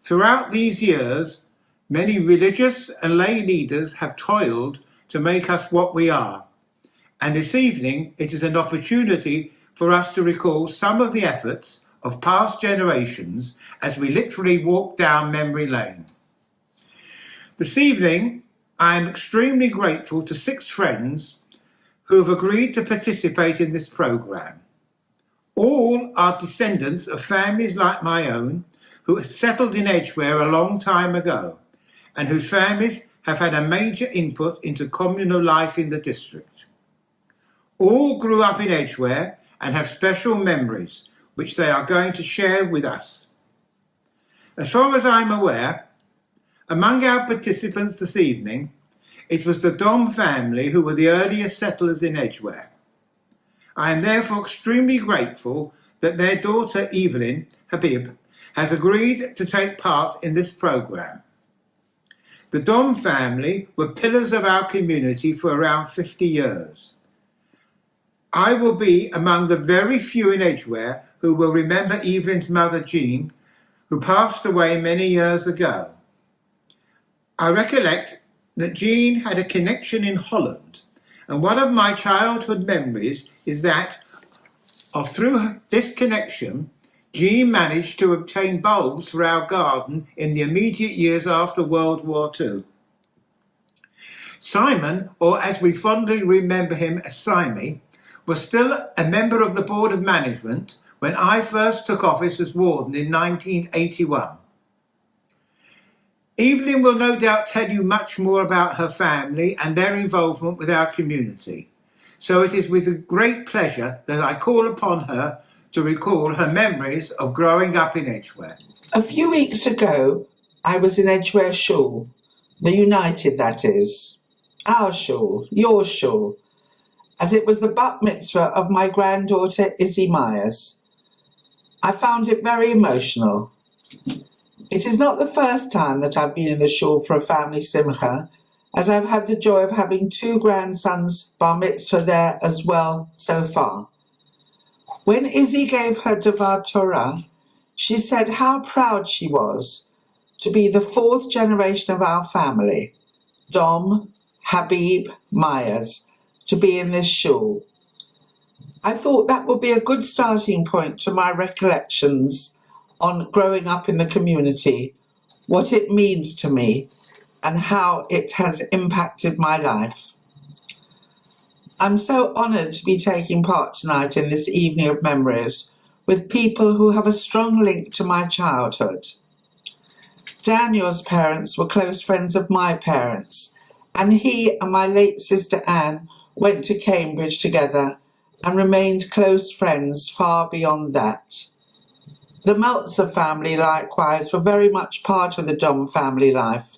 Throughout these years, many religious and lay leaders have toiled to make us what we are. And this evening, it is an opportunity for us to recall some of the efforts of past generations as we literally walk down memory lane. This evening, I am extremely grateful to 6 friends who have agreed to participate in this programme. All are descendants of families like my own who settled in Edgware a long time ago and whose families have had a major input into communal life in the district. All grew up in Edgware and have special memories which they are going to share with us. As far as I'm aware, among our participants this evening, it was the Dom family who were the earliest settlers in Edgware. I am therefore extremely grateful that their daughter Evelyn Habib has agreed to take part in this programme. The Dom family were pillars of our community for around 50 years. I will be among the very few in Edgware who will remember Evelyn's mother Jean, who passed away many years ago. I recollect that Jean had a connection in Holland, and one of my childhood memories is that through this connection, Jean managed to obtain bulbs for our garden in the immediate years after World War II. Simon, or as we fondly remember him as Simey, was still a member of the Board of Management when I first took office as warden in 1981. Evelyn will no doubt tell you much more about her family and their involvement with our community. So it is with great pleasure that I call upon her to recall her memories of growing up in Edgware. A few weeks ago, I was in Edgware Shul, the United that is, our shul, your shul, as it was the bat mitzvah of my granddaughter Izzy Myers. I found it very emotional. It is not the first time that I've been in the shul for a family simcha, as I've had the joy of having 2 grandsons bar mitzvah there as well so far. When Izzy gave her Devar Torah, she said how proud she was to be the 4th generation of our family, Dom, Habib, Myers, to be in this shul. I thought that would be a good starting point to my recollections on growing up in the community, what it means to me, and how it has impacted my life. I'm so honoured to be taking part tonight in this evening of memories with people who have a strong link to my childhood. Daniel's parents were close friends of my parents, and he and my late sister Anne went to Cambridge together and remained close friends far beyond that. The Meltzer family, likewise, were very much part of the Dom family life,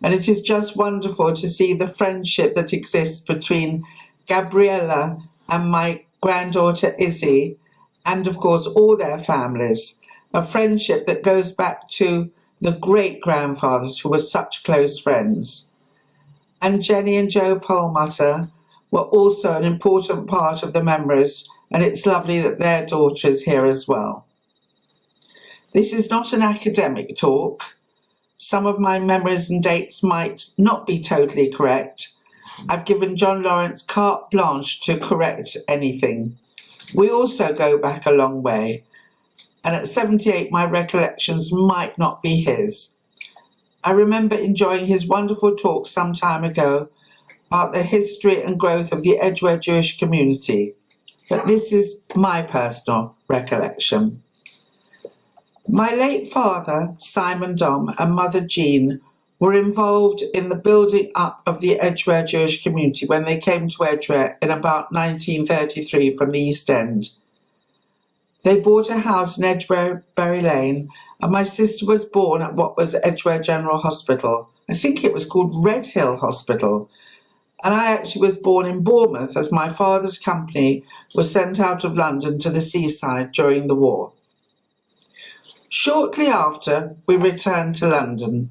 and it is just wonderful to see the friendship that exists between Gabriella and my granddaughter Izzy, and of course all their families, a friendship that goes back to the great-grandfathers who were such close friends. And Jenny and Joe Perlmutter were also an important part of the memories, and it's lovely that their daughter is here as well. This is not an academic talk. Some of my memories and dates might not be totally correct. I've given John Lawrence carte blanche to correct anything. We also go back a long way, and at 78 my recollections might not be his. I remember enjoying his wonderful talk some time ago about the history and growth of the Edgware Jewish community, but this is my personal recollection. My late father, Simon Dom, and mother Jean were involved in the building up of the Edgware Jewish community when they came to Edgware in about 1933 from the East End. They bought a house in Edgware Berry Lane, and my sister was born at what was Edgware General Hospital. I think it was called Redhill Hospital. And I actually was born in Bournemouth as my father's company was sent out of London to the seaside during the war. Shortly after, we returned to London,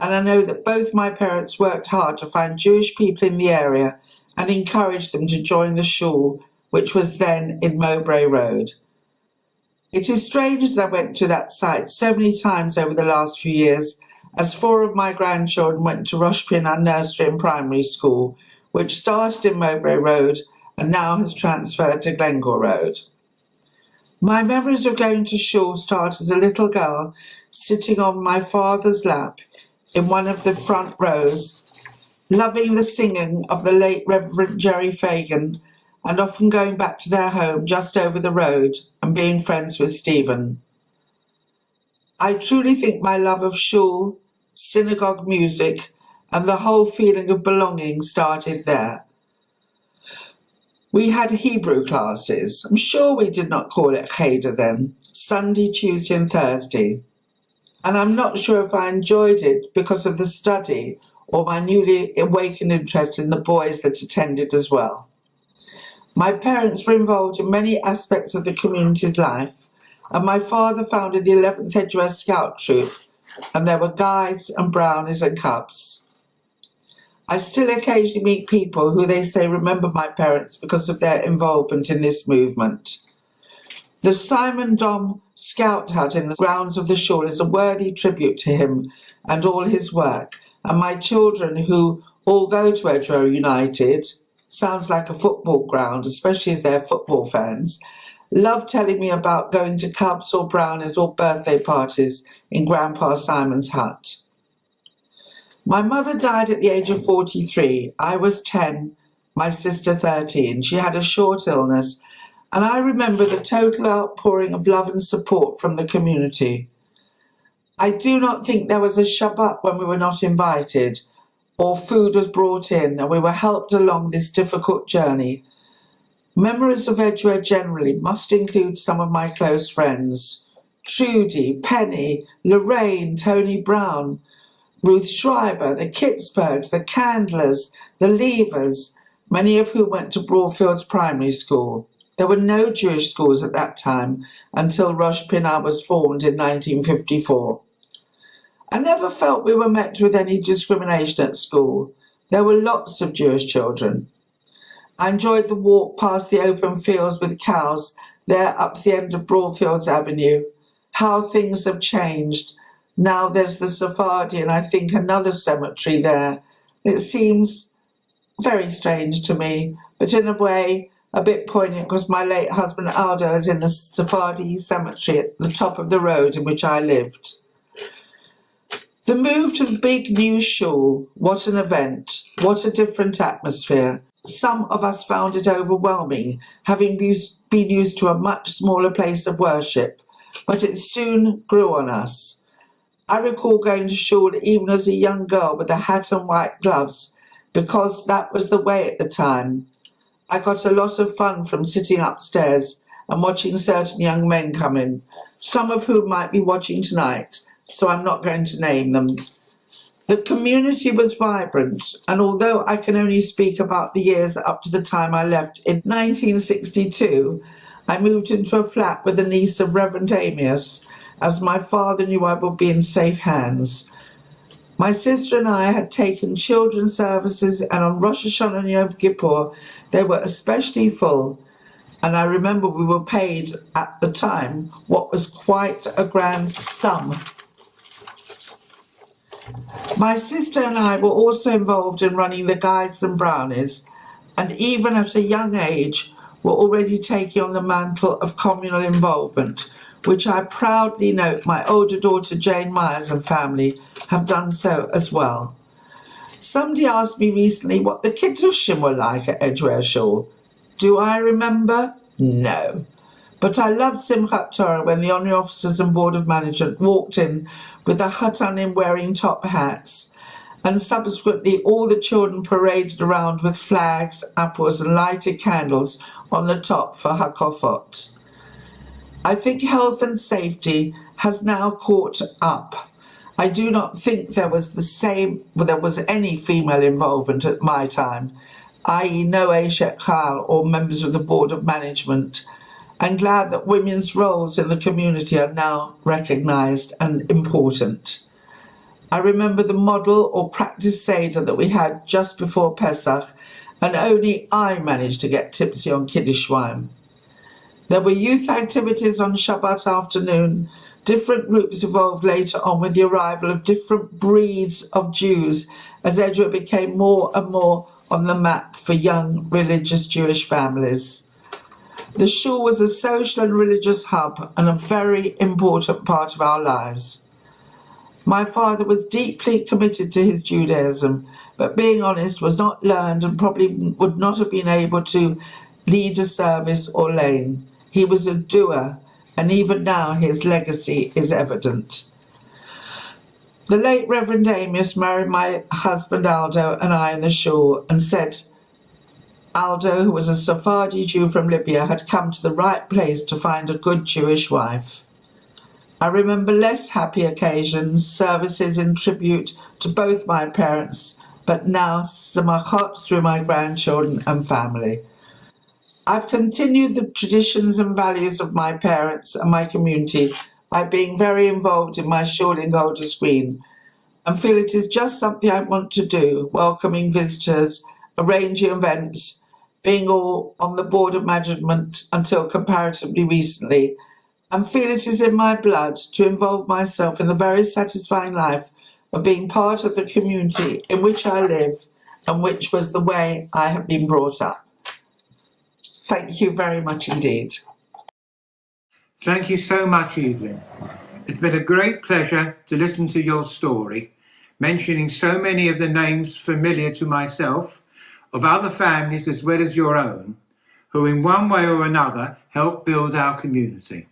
and I know that both my parents worked hard to find Jewish people in the area and encouraged them to join the shul, which was then in Mowbray Road. It is strange that I went to that site so many times over the last few years, as 4 of my grandchildren went to Rush Pinnar Nursery and Primary School, which started in Mowbray Road and now has transferred to Glengore Road. My memories of going to Shul start as a little girl sitting on my father's lap in one of the front rows, loving the singing of the late Reverend Jerry Fagan, and often going back to their home just over the road and being friends with Stephen. I truly think my love of Shul, synagogue music, and the whole feeling of belonging started there. We had Hebrew classes. I'm sure we did not call it Cheder then, Sunday, Tuesday and Thursday. And I'm not sure if I enjoyed it because of the study or my newly awakened interest in the boys that attended as well. My parents were involved in many aspects of the community's life, and my father founded the 11th Edgware Scout Troop, and there were guides and brownies and cubs. I still occasionally meet people who they say remember my parents because of their involvement in this movement. The Simon Dom Scout Hut in the grounds of the Shul is a worthy tribute to him and all his work, and my children, who all go to Edgware United, sounds like a football ground, especially as they're football fans, love telling me about going to cubs or brownies or birthday parties in Grandpa Simon's hut. My mother died at the age of 43. I was 10, my sister 13. She had a short illness, and I remember the total outpouring of love and support from the community. I do not think there was a Shabbat when we were not invited, or food was brought in and we were helped along this difficult journey. Memories of Edgware generally must include some of my close friends: Trudy, Penny, Lorraine, Tony Brown, Ruth Schreiber, the Kitzbergs, the Candlers, the Levers, many of whom went to Broadfields Primary School. There were no Jewish schools at that time until Rosh Pinnar was formed in 1954. I never felt we were met with any discrimination at school. There were lots of Jewish children. I enjoyed the walk past the open fields with cows there up the end of Broadfields Avenue. How things have changed. Now there's the Sephardi and I think another cemetery there. It seems very strange to me, but in a way a bit poignant because my late husband Aldo is in the Sephardi cemetery at the top of the road in which I lived. The move to the big new shul, what an event, what a different atmosphere. Some of us found it overwhelming, having been used to a much smaller place of worship, but it soon grew on us. I recall going to shul even as a young girl with a hat and white gloves, because that was the way at the time. I got a lot of fun from sitting upstairs and watching certain young men come in, some of whom might be watching tonight, so I'm not going to name them. The community was vibrant, and although I can only speak about the years up to the time I left in 1962, I moved into a flat with a niece of Reverend Amias, as my father knew I would be in safe hands. My sister and I had taken children's services, and on Rosh Hashanah and Yom Kippur they were especially full, and I remember we were paid at the time what was quite a grand sum. My sister and I were also involved in running the Guides and Brownies, and even at a young age were already taking on the mantle of communal involvement, which I proudly note my older daughter Jane Myers and family have done so as well. Somebody asked me recently what the Kiddushim were like at Edgware Shul. Do I remember? No. But I loved Simchat Torah when the honorary officers and board of management walked in with the Hatanim wearing top hats, and subsequently all the children paraded around with flags, apples and lighted candles on the top for Hakofot. I think health and safety has now caught up. I do not think there was any female involvement at my time, i.e. no Eshet Chal or members of the board of management. I'm glad that women's roles in the community are now recognised and important. I remember the model or practice Seder that we had just before Pesach, and only I managed to get tipsy on Kiddush wine. There were youth activities on Shabbat afternoon. Different groups evolved later on with the arrival of different breeds of Jews as Edgware became more and more on the map for young religious Jewish families. The shul was a social and religious hub and a very important part of our lives. My father was deeply committed to his Judaism, but being honest, was not learned and probably would not have been able to lead a service or lane. He was a doer, and even now his legacy is evident. The late Reverend Amos married my husband Aldo and I in the shul and said Aldo, who was a Sephardi Jew from Libya, had come to the right place to find a good Jewish wife. I remember less happy occasions, services in tribute to both my parents, but now samachot through my grandchildren and family. I've continued the traditions and values of my parents and my community by being very involved in my shul in Golders Green and feel it is just something I want to do, welcoming visitors, arranging events, being all on the board of management until comparatively recently, and feel it is in my blood to involve myself in the very satisfying life of being part of the community in which I live and which was the way I have been brought up. Thank you very much indeed. Thank you so much, Evelyn. It's been a great pleasure to listen to your story, mentioning so many of the names familiar to myself, of other families as well as your own, who in one way or another helped build our community.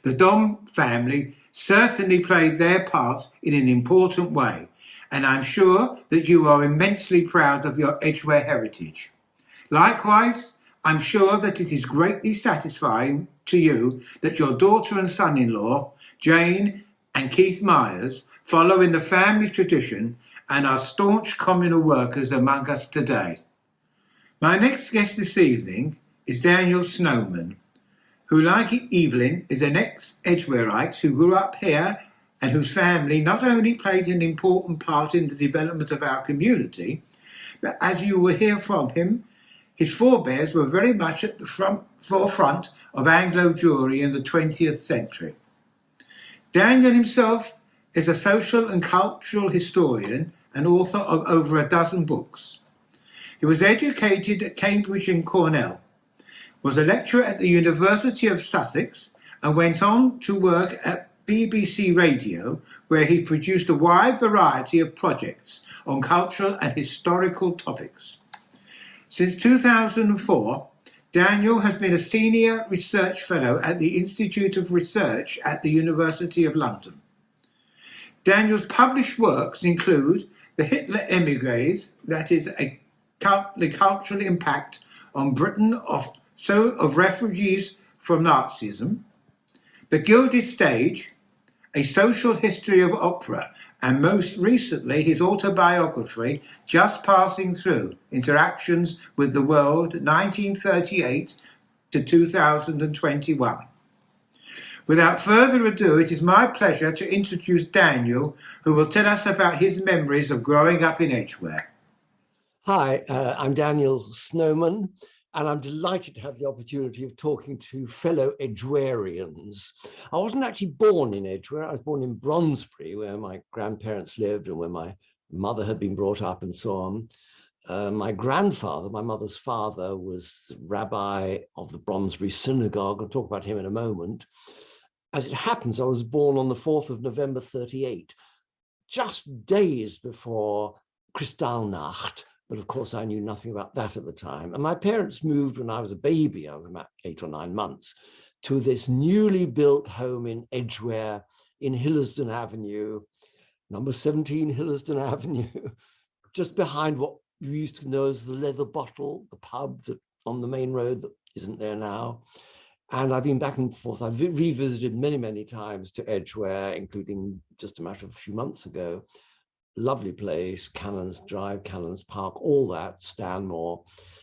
The Dom family certainly played their part in an important way, and I'm sure that you are immensely proud of your Edgware heritage. Likewise, I'm sure that it is greatly satisfying to you that your daughter and son-in-law, Jane and Keith Myers, follow in the family tradition and are staunch communal workers among us today. My next guest this evening is Daniel Snowman, who, like Evelyn, is an ex-Edgwareite who grew up here and whose family not only played an important part in the development of our community, but as you will hear from him, his forebears were very much at the forefront of Anglo Jewry in the 20th century. Daniel himself is a social and cultural historian and author of over a dozen books. He was educated at Cambridge and Cornell, was a lecturer at the University of Sussex, and went on to work at BBC Radio, where he produced a wide variety of projects on cultural and historical topics. Since 2004, Daniel has been a senior research fellow at the Institute of Research at the University of London. Daniel's published works include The Hitler Emigres, that is the cultural impact on Britain of refugees from Nazism, The Gilded Stage, A Social History of Opera, and most recently his autobiography, Just Passing Through, Interactions with the World, 1938 to 2021. Without further ado, it is my pleasure to introduce Daniel, who will tell us about his memories of growing up in Edgware. Hi, I'm Daniel Snowman, and I'm delighted to have the opportunity of talking to fellow Edgwareans. I wasn't actually born in Edgware. I was born in Brondesbury, where my grandparents lived and where my mother had been brought up and so on. My grandfather, my mother's father, was rabbi of the Brondesbury Synagogue. I'll talk about him in a moment. As it happens, I was born on the 4th of November 38, just days before Kristallnacht. But of course, I knew nothing about that at the time. And my parents moved when I was a baby, I was about 8 or 9 months, to this newly built home in Edgware in Hillersdon Avenue, number 17 Hillersdon Avenue, just behind what we used to know as the Leather Bottle, the pub that on the main road that isn't there now. And I've been back and forth. I've revisited many, many times to Edgware, including just a matter of a few months ago. Lovely place, Cannons Drive, Cannons Park, all that, Stanmore.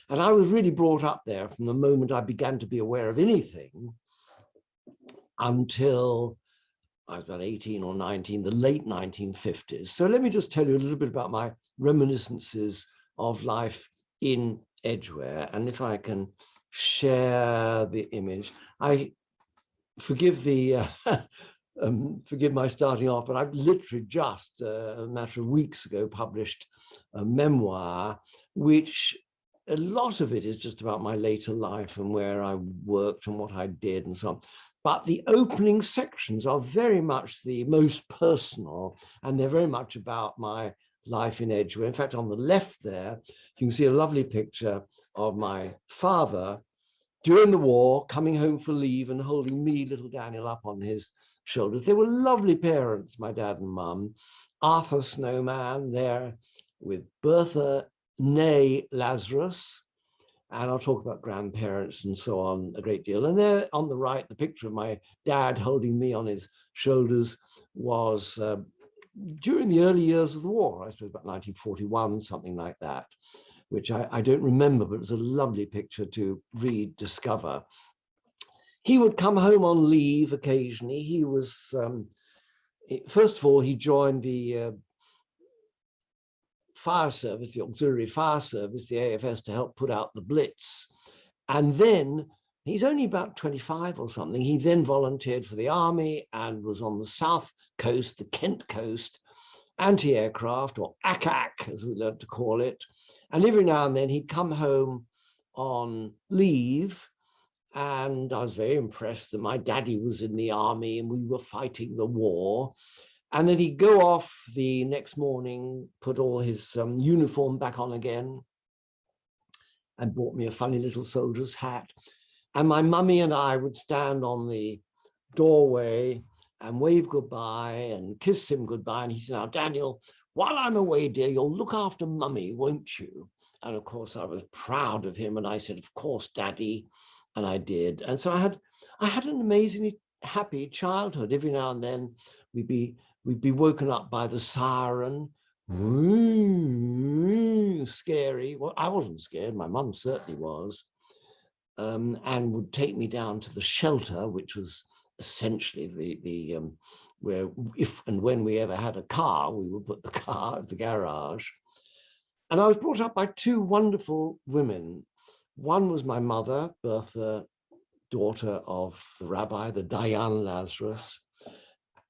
And I was really brought up there from the moment I began to be aware of anything until I was about 18 or 19, the late 1950s. So let me just tell you a little bit about my reminiscences of life in Edgware. And if I can share the image. I forgive the forgive my starting off, but I've literally just a matter of weeks ago published a memoir, which a lot of it is just about my later life and where I worked and what I did and so on. But the opening sections are very much the most personal, and they're very much about my life in Edgware. In fact, on the left there, you can see a lovely picture of my father during the war, coming home for leave and holding me, little Daniel, up on his shoulders. They were lovely parents, my dad and mum. Arthur Snowman there with Bertha Nay Lazarus, and I'll talk about grandparents and so on a great deal. And there on the right, the picture of my dad holding me on his shoulders was during the early years of the war, I suppose about 1941, something like that, which I don't remember, but it was a lovely picture to rediscover. He would come home on leave occasionally. He was, first of all, he joined the fire service, the auxiliary fire service, the AFS, to help put out the Blitz. And then he's only about 25 or something. He then volunteered for the army and was on the south coast, the Kent coast, anti-aircraft, or ACAC, as we learned to call it. And every now and then he'd come home on leave, and I was very impressed that my daddy was in the army and we were fighting the war. And then he'd go off the next morning, put all his uniform back on again, and bought me a funny little soldier's hat. And my mummy and I would stand on the doorway and wave goodbye and kiss him goodbye. And he said, "Now, Daniel, while I'm away, dear, you'll look after mummy, won't you?" And of course, I was proud of him. And I said, "Of course, Daddy." And I did. And so I had an amazingly happy childhood. Every now and then we'd be woken up by the siren. Scary. Well, I wasn't scared. My mum certainly was. And would take me down to the shelter, which was essentially the where if and when we ever had a car, we would put the car at the garage. And I was brought up by two wonderful women. One was my mother, Bertha, daughter of the rabbi, the Dayan Lazarus,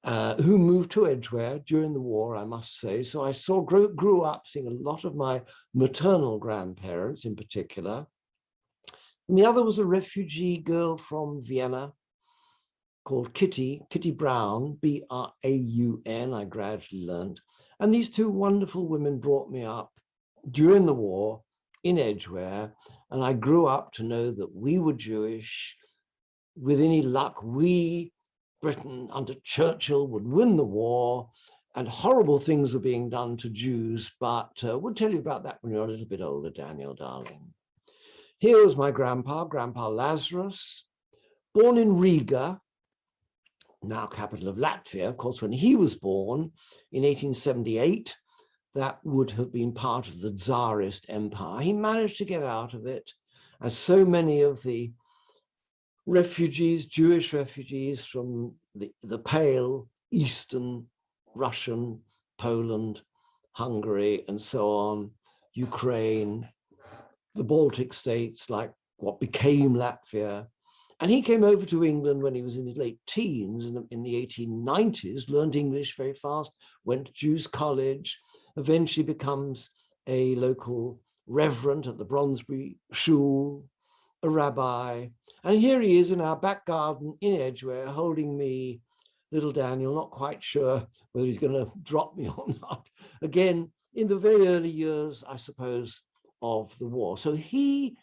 who moved to Edgware during the war, I must say. So I grew up seeing a lot of my maternal grandparents in particular. And the other was a refugee girl from Vienna called Kitty Brown, B-R-A-U-N, I gradually learned. And these two wonderful women brought me up during the war in Edgware, and I grew up to know that we were Jewish. With any luck, we, Britain under Churchill, would win the war, and horrible things were being done to Jews, but we'll tell you about that when you're a little bit older, Daniel, darling. Here was my Grandpa Lazarus, born in Riga, now capital of Latvia. Of course, when he was born in 1878, that would have been part of the Tsarist Empire. He managed to get out of it, as so many of the refugees, Jewish refugees from the pale Eastern Russian, Poland, Hungary, and so on, Ukraine, the Baltic states, like what became Latvia. And he came over to England when he was in his late teens, in the 1890s, learned English very fast, went to Jews College, eventually becomes a local reverend at the Bronsbury Shul, a rabbi. And here he is in our back garden in Edgware, holding me, little Daniel, not quite sure whether he's going to drop me or not. Again, in the very early years, I suppose, of the war. So he,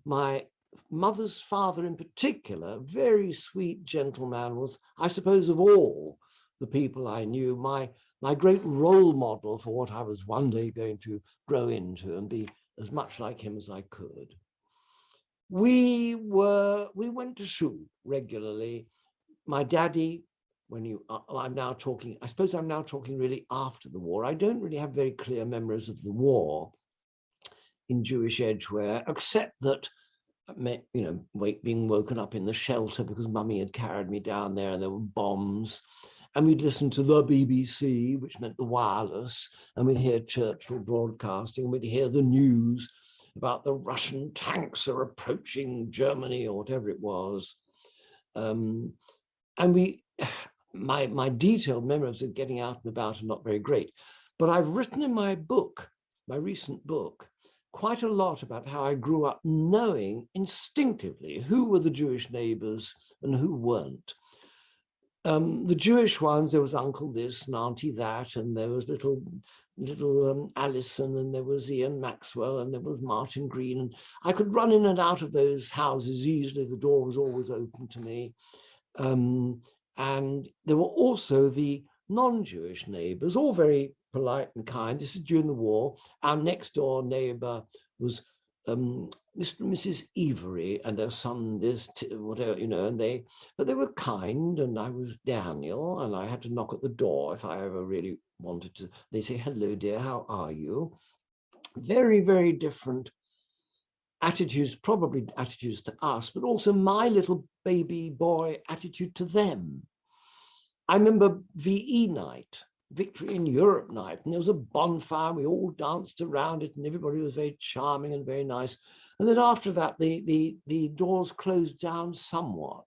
my mother's father in particular, very sweet gentleman, was, I suppose, of all the people I knew, my great role model for what I was one day going to grow into and be as much like him as I could. We went to shul regularly. My daddy, I'm now talking really after the war. I don't really have very clear memories of the war in Jewish Edgware, except that, being woken up in the shelter because mummy had carried me down there and there were bombs. And we'd listen to the BBC, which meant the wireless, and we'd hear Churchill broadcasting, and we'd hear the news. about the Russian tanks are approaching Germany or whatever it was. And my detailed memories of getting out and about are not very great. But I've written in my book, my recent book, quite a lot about how I grew up knowing instinctively who were the Jewish neighbors and who weren't. The Jewish ones, there was Uncle this and Auntie that, and there was little Alison, and there was Ian Maxwell, and there was Martin Green. And I could run in and out of those houses easily. The door was always open to me. And there were also the non-Jewish neighbors, all very polite and kind. This is during the war. Our next door neighbor was Mr. and Mrs. Every and their son, whatever, you know, but they were kind, and I was Daniel, and I had to knock at the door if I ever really wanted to. They say, hello, dear, how are you? Very, very different attitudes, probably attitudes to us, but also my little baby boy attitude to them. I remember VE night, Victory in Europe night, and there was a bonfire, we all danced around it, and everybody was very charming and very nice. And then after that, the doors closed down somewhat.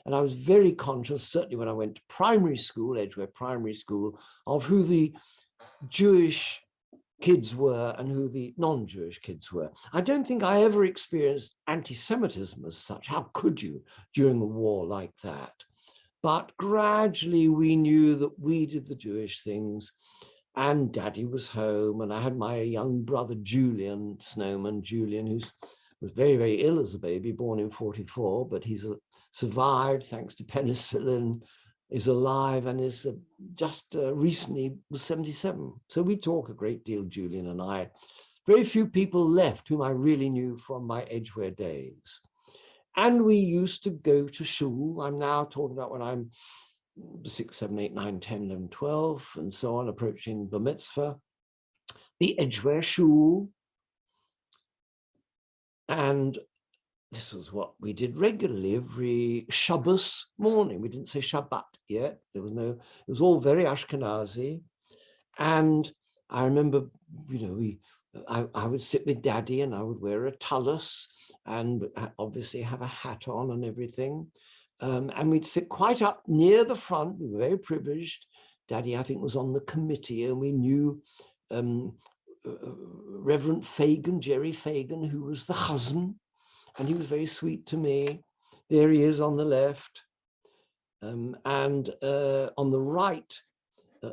And I was very conscious, certainly when I went to primary school, Edgware Primary School, of who the Jewish kids were and who the non-Jewish kids were. I don't think I ever experienced anti-Semitism as such. How could you during a war like that? But gradually we knew that we did the Jewish things, and Daddy was home, and I had my young brother Julian Snowman, who was very, very ill as a baby, born in 44, but he's survived thanks to penicillin, is alive, and is just recently was 77. So we talk a great deal, Julian and I. Very few people left whom I really knew from my Edgware days. And we used to go to shul. I'm now talking about when I'm 6, 7, 8, 9, 10, 11, 12, and so on, approaching the mitzvah, the Edgware shul. And this was what we did regularly every Shabbos morning. We didn't say Shabbat yet. There was no, it was all very Ashkenazi. And I remember, you know, I would sit with Daddy, and I would wear a tallis and obviously have a hat on and everything. And we'd sit quite up near the front. We were very privileged. Daddy, I think, was on the committee, and we knew Reverend Fagan, Jerry Fagan, who was the chazan, and he was very sweet to me. There he is on the left. And on the right,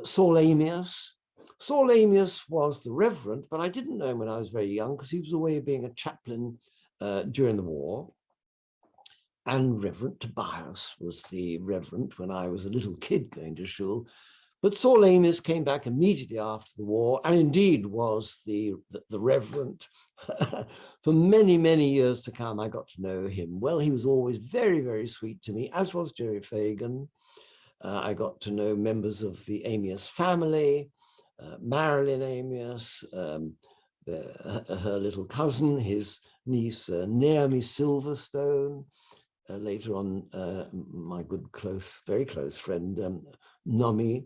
Saul Amias. Saul Amias was the reverend, but I didn't know him when I was very young because he was away being a chaplain during the war. And Reverend Tobias was the reverend when I was a little kid going to shul. But Saul Amias came back immediately after the war, and indeed was the reverend. For many, many years to come, I got to know him well. He was always very, very sweet to me, as was Jerry Fagan. I got to know members of the Amias family, Marilyn Amias, her little cousin, his niece, Naomi Silverstone. Later on, my good, very close friend, Nomi.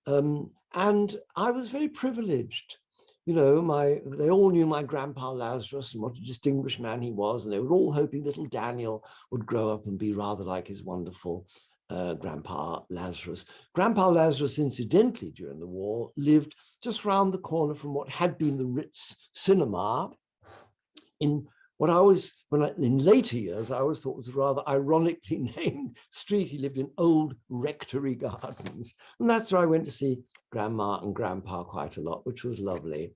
And I was very privileged. You know, they all knew my grandpa Lazarus and what a distinguished man he was, and they were all hoping little Daniel would grow up and be rather like his wonderful grandpa Lazarus. Grandpa Lazarus, incidentally, during the war, lived just round the corner from what had been the Ritz Cinema in what I always, in later years, I always thought was a rather ironically named street. He lived in Old Rectory Gardens. And that's where I went to see Grandma and Grandpa quite a lot, which was lovely.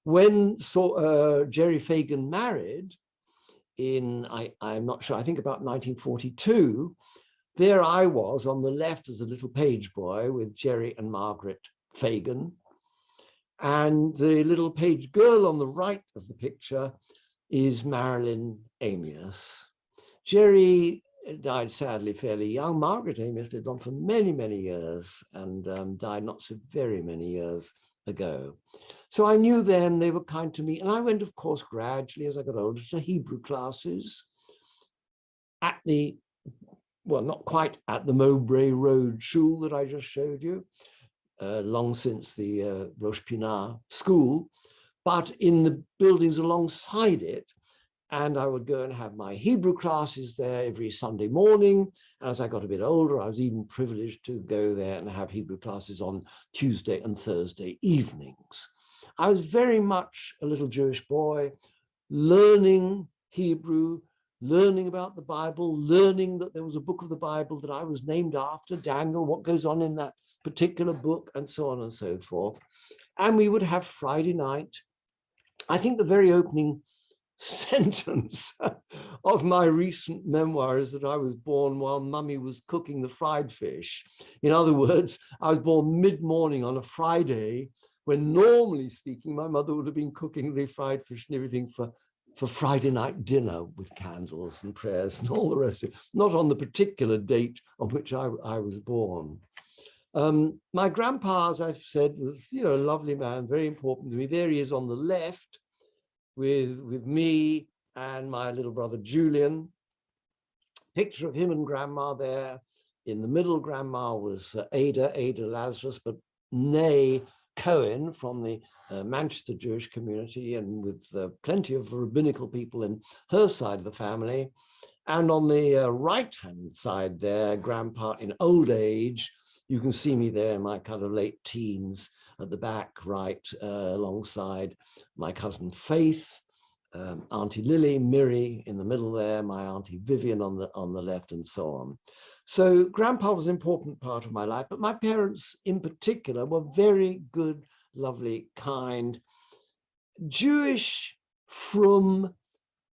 When Jerry Fagan married in, I'm not sure, I think about 1942, there I was on the left as a little page boy with Jerry and Margaret Fagan. And the little page girl on the right of the picture is Marilyn Amias. Jerry died sadly fairly young. Margaret Amias lived on for many, many years and died not so very many years ago. So I knew then they were kind to me. And I went, of course, gradually as I got older to Hebrew classes at the, well, not quite at the Mowbray Road shul that I just showed you, long since the Rosh Pinah school. but in the buildings alongside it. And I would go and have my Hebrew classes there every Sunday morning. And as I got a bit older, I was even privileged to go there and have Hebrew classes on Tuesday and Thursday evenings. I was very much a little Jewish boy, learning Hebrew, learning about the Bible, learning that there was a book of the Bible that I was named after, Daniel, what goes on in that particular book, and so on and so forth. And we would have Friday night. I think the very opening sentence of my recent memoir is that I was born while Mummy was cooking the fried fish. In other words, I was born mid-morning on a Friday, when normally speaking, my mother would have been cooking the fried fish and everything for Friday night dinner with candles and prayers and all the rest of it, not on the particular date on which I was born. My grandpa, as I've said, was, a lovely man, very important to me. There he is on the left with me and my little brother Julian. Picture of him and grandma there. In the middle, grandma was Ada Lazarus, but née Cohen from the Manchester Jewish community, and with plenty of rabbinical people in her side of the family. And on the right-hand side there, grandpa in old age. You can see me there in my kind of late teens at the back right, alongside my cousin Faith, Auntie Lily, Miri in the middle there, my Auntie Vivian on the left, and so on. So grandpa was an important part of my life, but my parents in particular were very good, lovely, kind, Jewish from,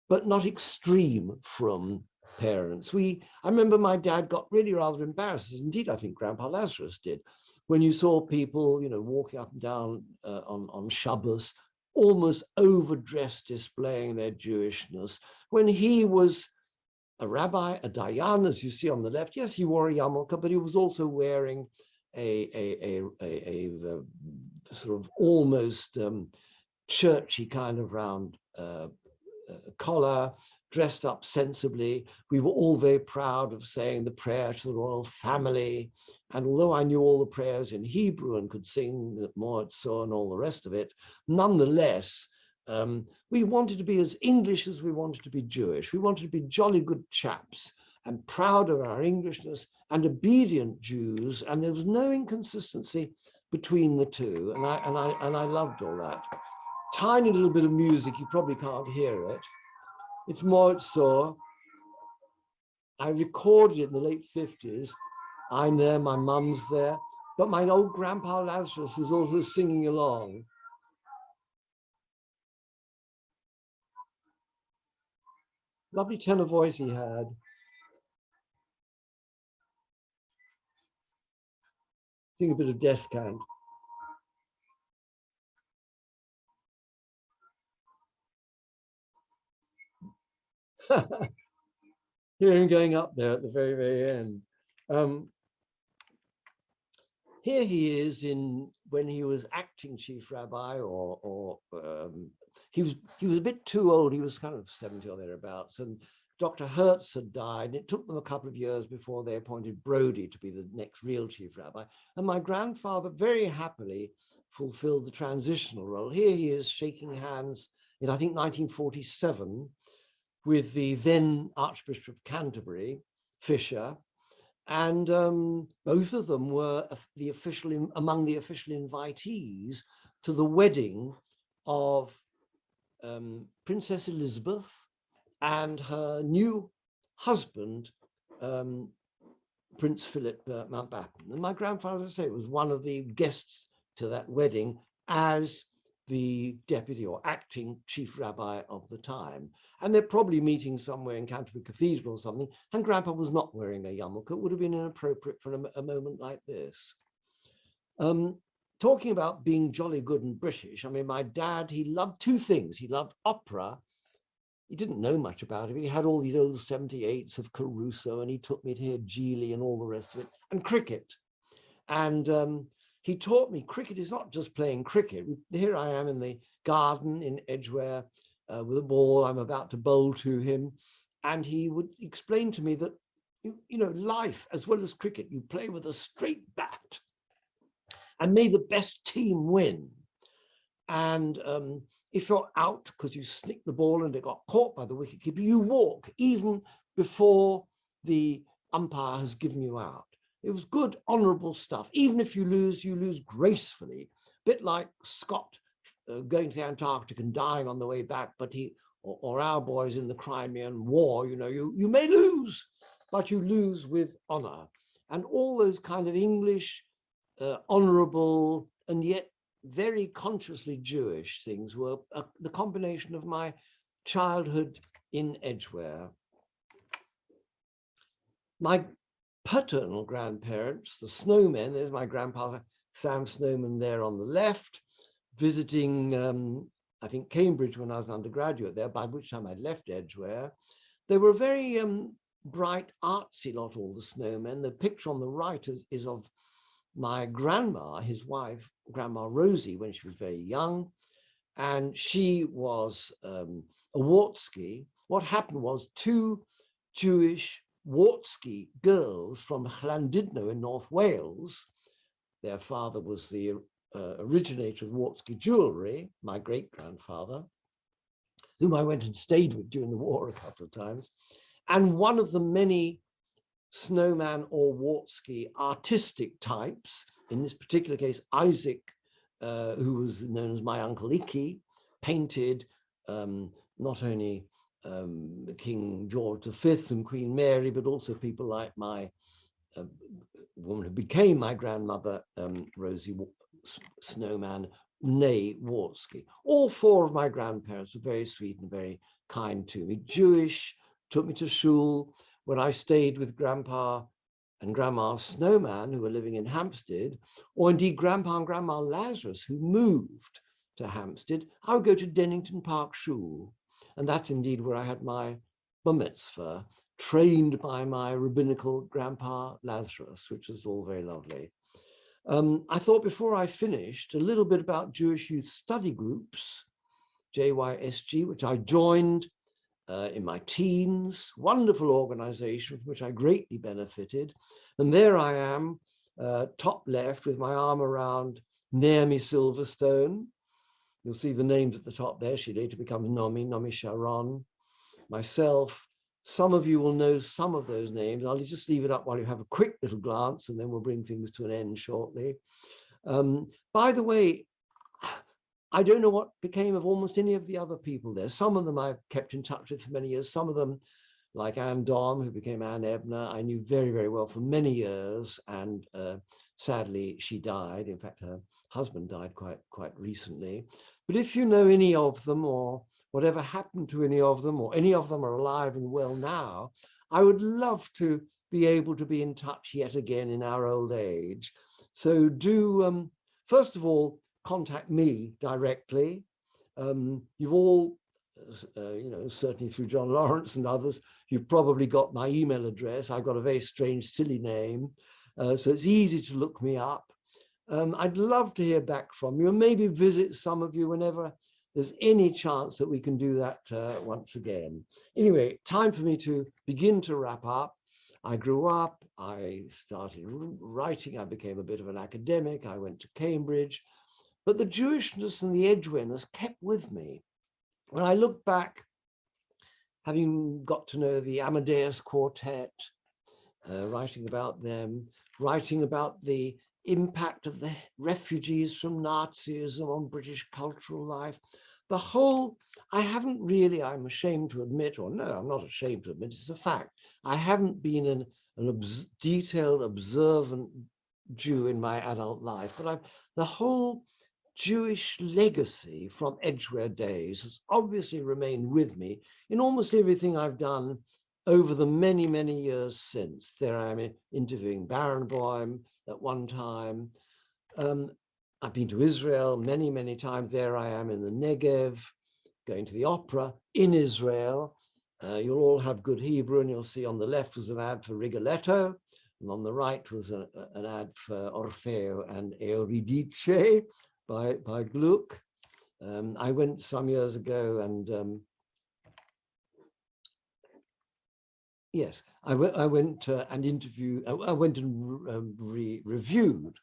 but not extreme from parents. I remember my dad got really rather embarrassed, as indeed I think Grandpa Lazarus did, when you saw people, walking up and down on Shabbos, almost overdressed, displaying their Jewishness, when he was a rabbi, a dayan, as you see on the left. Yes, he wore a yarmulke, but he was also wearing a sort of almost churchy kind of round collar, dressed up sensibly. We were all very proud of saying the prayer to the royal family. And although I knew all the prayers in Hebrew and could sing the Mo'atzah and all the rest of it, nonetheless, we wanted to be as English as we wanted to be Jewish. We wanted to be jolly good chaps and proud of our Englishness and obedient Jews. And there was no inconsistency between the two. And I loved all that. Tiny little bit of music, you probably can't hear it. It's Mo'atzah. I recorded it in the late 50s. I'm there, my mum's there, but my old grandpa Lazarus was also singing along. Lovely tenor voice he had. Sing a bit of death cant. Hear him going up there at the very, very end. Here he is when he was acting chief rabbi, he was a bit too old. He was kind of 70 or thereabouts, and Dr. Hertz had died. And it took them a couple of years before they appointed Brody to be the next real chief rabbi. And my grandfather very happily fulfilled the transitional role. Here he is shaking hands in, I think, 1947 with the then Archbishop of Canterbury, Fisher. And both of them were among the official invitees to the wedding of Princess Elizabeth and her new husband, Prince Philip Mountbatten. And my grandfather, as I say, was one of the guests to that wedding as the deputy or acting chief rabbi of the time. And they're probably meeting somewhere in Canterbury Cathedral or something, and Grandpa was not wearing a yarmulke. It would have been inappropriate for a moment like this. Talking about being jolly good and British, I mean, my dad, he loved two things. He loved opera. He didn't know much about it, but he had all these old 78s of Caruso, and he took me to hear Geely and all the rest of it, and cricket. And he taught me cricket is not just playing cricket. Here I am in the garden in Edgware with a ball. I'm about to bowl to him. And he would explain to me that, life as well as cricket, you play with a straight bat and may the best team win. And if you're out because you snicked the ball and it got caught by the wicketkeeper, you walk even before the umpire has given you out. It was good, honourable stuff. Even if you lose gracefully. A bit like Scott going to the Antarctic and dying on the way back, but or our boys in the Crimean War, you may lose, but you lose with honour. And all those kind of English, honourable, and yet very consciously Jewish things were the combination of my childhood in Edgware. My paternal grandparents, the Snowmen, there's my grandpa, Sam Snowman there on the left, visiting, I think, Cambridge when I was an undergraduate there, by which time I'd left Edgware. They were a very bright, artsy lot, all the Snowmen. The picture on the right is of my grandma, his wife, Grandma Rosie, when she was very young, and she was a Wartsky. What happened was two Jewish Wartsky girls from Llandudno in North Wales. Their father was the originator of Wartsky jewelry, my great-grandfather, whom I went and stayed with during the war a couple of times. And one of the many Snowman or Wartsky artistic types, in this particular case, Isaac, who was known as my Uncle Icky, painted not only King George V and Queen Mary, but also people like my woman who became my grandmother, Rosie Snowman, née Wartsky. All four of my grandparents were very sweet and very kind to me. Jewish, took me to shul. When I stayed with Grandpa and Grandma Snowman, who were living in Hampstead, or indeed Grandpa and Grandma Lazarus, who moved to Hampstead, I would go to Dennington Park Shul. And that's indeed where I had my bar mitzvah, trained by my rabbinical Grandpa Lazarus, which was all very lovely. I thought before I finished a little bit about Jewish Youth Study Groups, JYSG, which I joined in my teens, wonderful organization from which I greatly benefited. And there I am, top left, with my arm around Naomi Silverstone. You'll see the names at the top there. She later becomes Nomi Sharon, myself. Some of you will know some of those names. I'll just leave it up while you have a quick little glance, and then we'll bring things to an end shortly. By the way, I don't know what became of almost any of the other people there. Some of them I've kept in touch with for many years. Some of them, like Anne Dom, who became Anne Ebner, I knew very, very well for many years. And sadly, she died. In fact, her husband died quite recently. But if you know any of them, or whatever happened to any of them, or any of them are alive and well now, I would love to be able to be in touch yet again in our old age. So do, first of all, contact me directly. You've all, certainly through John Lawrence and others, you've probably got my email address. I've got a very strange, silly name, so it's easy to look me up. I'd love to hear back from you, and maybe visit some of you whenever there's any chance that we can do that once again. Anyway, time for me to begin to wrap up. I grew up, I started writing, I became a bit of an academic, I went to Cambridge, but the Jewishness and the Edgewareness kept with me. When I look back, having got to know the Amadeus Quartet, writing about them, writing about the impact of the refugees from Nazism on British cultural life, the whole, I'm ashamed to admit, or no, I'm not ashamed to admit, it's a fact. I haven't been an detailed, observant Jew in my adult life, but the whole Jewish legacy from Edgware days has obviously remained with me in almost everything I've done over the many, many years since. There I am interviewing Barenboim at one time. I've been to Israel many, many times. There I am in the Negev, going to the opera in Israel. You'll all have good Hebrew, and you'll see on the left was an ad for Rigoletto, and on the right was an ad for Orfeo and Euridice by Gluck. I went some years ago, and yes, I went and interviewed. I went and reviewed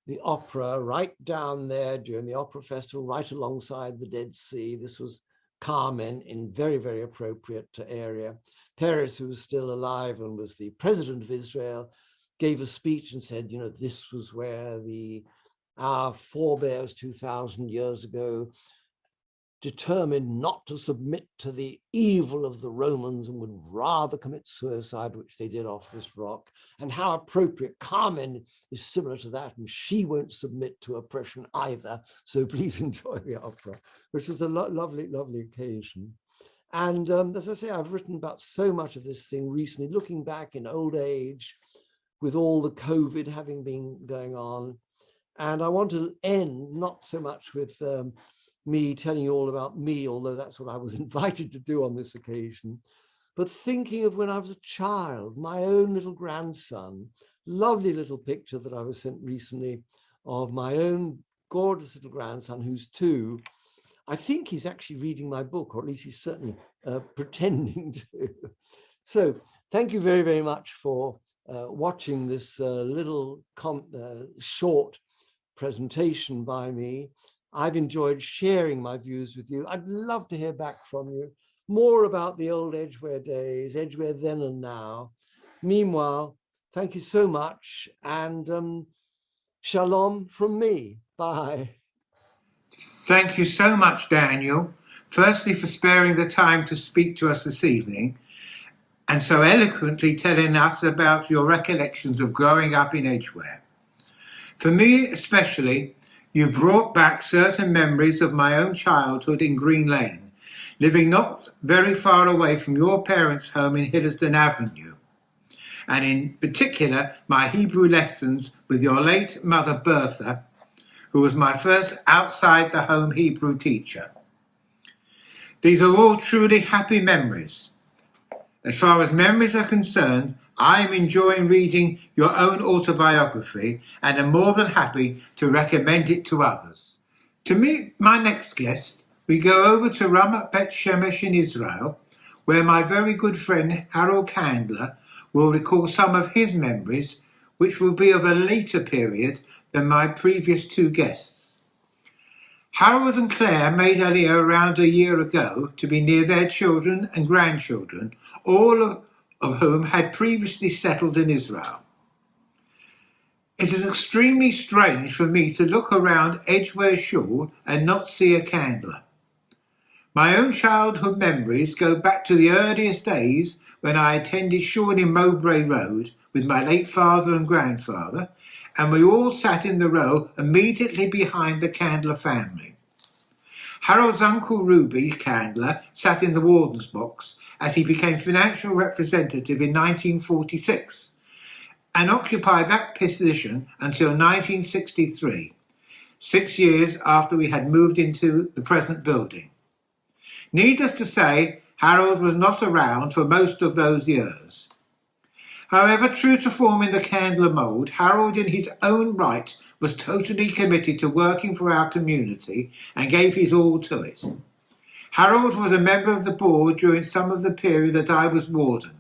the opera right down there during the opera festival, right alongside the Dead Sea. This was Carmen in very, very appropriate area. Peres, who was still alive and was the president of Israel, gave a speech and said, you know, this was where our forebears 2,000 years ago determined not to submit to the evil of the Romans and would rather commit suicide, which they did off this rock, and how appropriate. Carmen is similar to that, and she won't submit to oppression either. So please enjoy the opera, which was a lovely, lovely occasion. And as I say, I've written about so much of this thing recently, looking back in old age with all the COVID having been going on. And I want to end not so much with me telling you all about me, although that's what I was invited to do on this occasion, but thinking of when I was a child, my own little grandson, lovely little picture that I was sent recently of my own gorgeous little grandson, who's 2. I think he's actually reading my book, or at least he's certainly pretending to. So thank you very, very much for watching this little short presentation by me. I've enjoyed sharing my views with you. I'd love to hear back from you, more about the old Edgware days, Edgware then and now. Meanwhile, thank you so much, and shalom from me. Bye. Thank you so much, Daniel, firstly for sparing the time to speak to us this evening and so eloquently telling us about your recollections of growing up in Edgware. For me especially, you brought back certain memories of my own childhood in Green Lane, living not very far away from your parents' home in Hillersdon Avenue, and in particular my Hebrew lessons with your late mother Bertha, who was my first outside-the-home Hebrew teacher. These are all truly happy memories. As far as memories are concerned, I am enjoying reading your own autobiography and am more than happy to recommend it to others. To meet my next guest, we go over to Ramat Bet Shemesh in Israel, where my very good friend Harold Candler will recall some of his memories, which will be of a later period than my previous 2 guests. Harold and Claire made Aliyah around a year ago to be near their children and grandchildren, all of whom had previously settled in Israel. It is extremely strange for me to look around Edgware Shul and not see a Candler. My own childhood memories go back to the earliest days when I attended Shul in Mowbray Road with my late father and grandfather, and we all sat in the row immediately behind the Candler family. Harold's uncle Ruby Candler sat in the warden's box as he became financial representative in 1946 and occupied that position until 1963, 6 years after we had moved into the present building. Needless to say, Harold was not around for most of those years. However, true to form in the Candler mould, Harold in his own right was totally committed to working for our community and gave his all to it. Harold was a member of the board during some of the period that I was warden,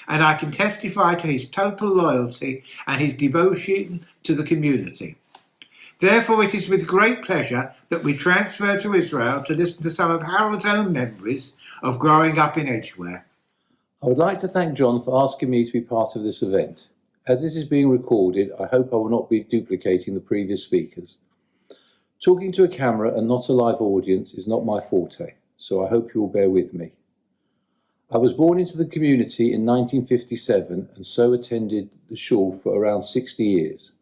and I can testify to his total loyalty and his devotion to the community. Therefore, it is with great pleasure that we transfer to Israel to listen to some of Harold's own memories of growing up in Edgware. I would like to thank John for asking me to be part of this event. As this is being recorded, I hope I will not be duplicating the previous speakers. Talking to a camera and not a live audience is not my forte, so I hope you will bear with me. I was born into the community in 1957 and so attended the shul for around 60 years.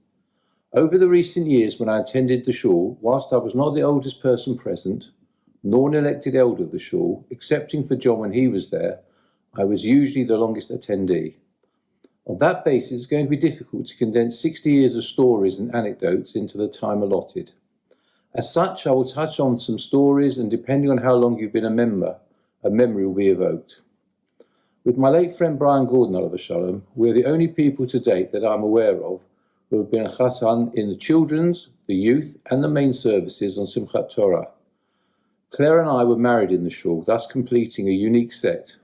Over the recent years when I attended the shul, whilst I was not the oldest person present, nor an elected elder of the shul, excepting for John when he was there, I was usually the longest attendee. On that basis, it's going to be difficult to condense 60 years of stories and anecdotes into the time allotted. As such, I will touch on some stories, and depending on how long you've been a member, a memory will be evoked. With my late friend Brian Gordon, alav shalom, we're the only people to date that I'm aware of who have been a chassan in the children's, the youth, and the main services on Simchat Torah. Claire and I were married in the shul, thus completing a unique set.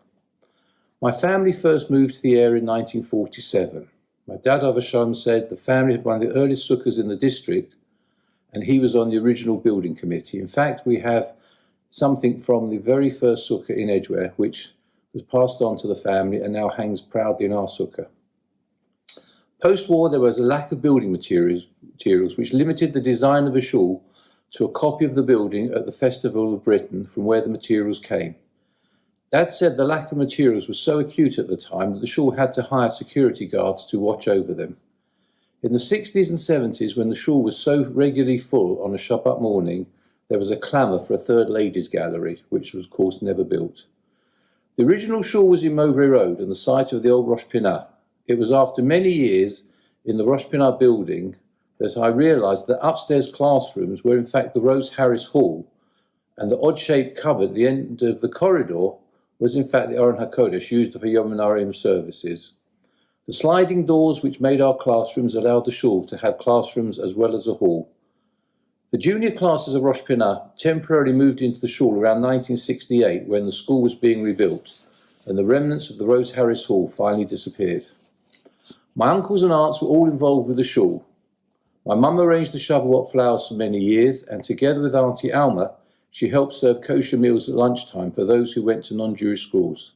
My family first moved to the area in 1947. My dad, Avasham, said the family had one of the earliest sukkahs in the district, and he was on the original building committee. In fact, we have something from the very first sukkah in Edgware, which was passed on to the family and now hangs proudly in our sukkah. Post-war, there was a lack of building materials which limited the design of a shul to a copy of the building at the Festival of Britain from where the materials came. That said, the lack of materials was so acute at the time that the shul had to hire security guards to watch over them. In the 60s and 70s, when the shul was so regularly full on a Shabbat morning, there was a clamour for a third ladies' gallery, which was, of course, never built. The original shul was in Mowbray Road and the site of the old Rosh Pinah. It was after many years in the Rosh Pinah building that I realised that upstairs classrooms were in fact the Rose Harris Hall, and the odd-shaped cupboard at the end of the corridor was in fact the Aron HaKodesh used for Yom Ha'arim services. The sliding doors which made our classrooms allowed the shul to have classrooms as well as a hall. The junior classes of Rosh Pinah temporarily moved into the shul around 1968 when the school was being rebuilt, and the remnants of the Rose Harris Hall finally disappeared. My uncles and aunts were all involved with the shul. My mum arranged the Shavuot flowers for many years, and together with Auntie Alma, she helped serve kosher meals at lunchtime for those who went to non-Jewish schools.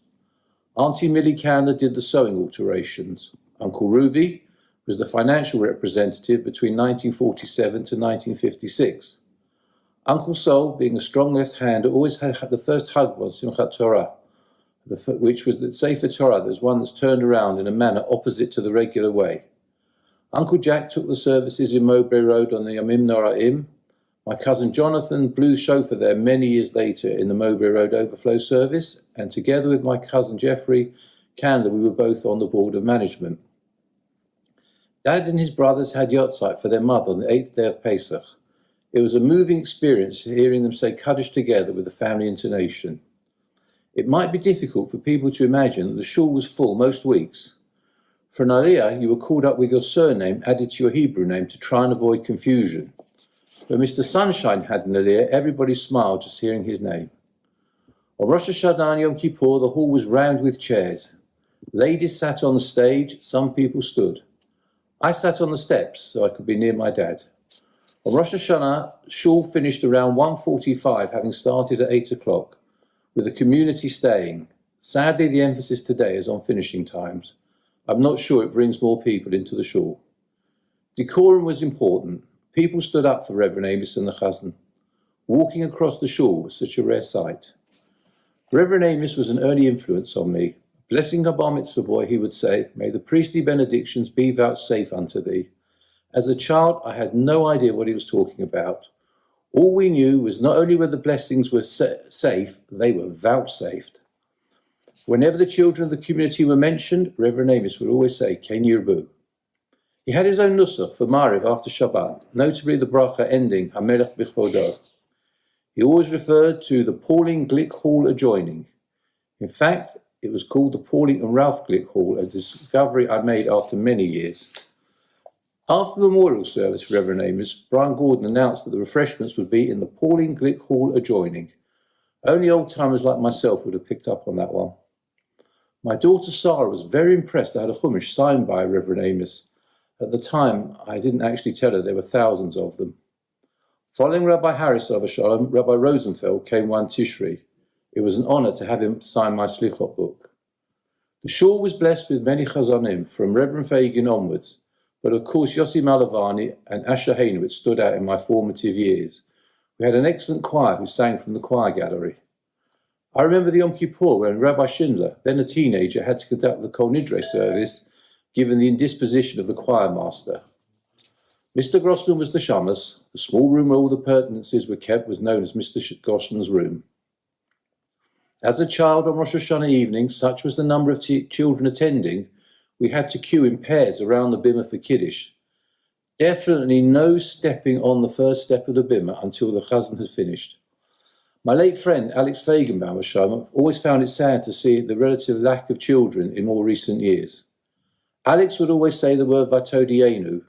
Auntie Millie Kander did the sewing alterations. Uncle Ruby was the financial representative between 1947 to 1956. Uncle Sol, being a strong left-hander, always had the first hug on Simchat Torah, which was the Sefer Torah, there's one that's turned around in a manner opposite to the regular way. Uncle Jack took the services in Mowbray Road on the Yamim Noraim. My cousin Jonathan blew chauffeur there many years later in the Mowbray Road overflow service, and together with my cousin Jeffrey Kander, we were both on the board of management. Dad and his brothers had yahrzeit for their mother on the 8th day of Pesach. It was a moving experience hearing them say Kaddish together with the family intonation. It might be difficult for people to imagine that the shul was full most weeks. For an aliyah, you were called up with your surname added to your Hebrew name to try and avoid confusion. When Mr. Sunshine had an aliyah, everybody smiled just hearing his name. On Rosh Hashanah and Yom Kippur, the hall was rammed with chairs. Ladies sat on the stage, some people stood. I sat on the steps so I could be near my dad. On Rosh Hashanah, shul finished around 1:45, having started at 8 o'clock. With the community staying. Sadly, the emphasis today is on finishing times. I'm not sure it brings more people into the shul. Decorum was important. People stood up for Reverend Amos and the Chazan. Walking across the shul was such a rare sight. Reverend Amos was an early influence on me. Blessing a bar mitzvah boy, he would say, "May the priestly benedictions be vouchsafed unto thee." As a child, I had no idea what he was talking about. All we knew was not only were the blessings were safe, they were vouchsafed. Whenever the children of the community were mentioned, Reverend Amos would always say, Ken Yirbu. He had his own nusach for Mariv after Shabbat, notably the bracha ending, Hamelech B'chvodo. He always referred to the Pauline Glick Hall adjoining. In fact, it was called the Pauline and Ralph Glick Hall, a discovery I made after many years. After the memorial service for Reverend Amos, Brian Gordon announced that the refreshments would be in the Pauline Glick Hall adjoining. Only old-timers like myself would have picked up on that one. My daughter Sarah was very impressed I had a Chumash signed by Reverend Amos. At the time, I didn't actually tell her there were thousands of them. Following Rabbi Harris of Shalom, Rabbi Rosenfeld came one Tishri. It was an honor to have him sign my Slichot book. The shul was blessed with many chazanim, from Reverend Fagin onwards, but of course Yossi Malavani and Asher Hainowitz stood out in my formative years. We had an excellent choir who sang from the choir gallery. I remember the Yom Kippur when Rabbi Schindler, then a teenager, had to conduct the Kol Nidre service, given the indisposition of the choir master. Mr. Grossman was the shamas. The small room where all the pertinences were kept was known as Mr. Grossman's room. As a child on Rosh Hashanah evening, such was the number of children attending, we had to queue in pairs around the bimah for Kiddush. Definitely no stepping on the first step of the bimah until the chazan has finished. My late friend Alex Fagenbaum of Shalom always found it sad to see the relative lack of children in more recent years. Alex would always say the word Vatodienu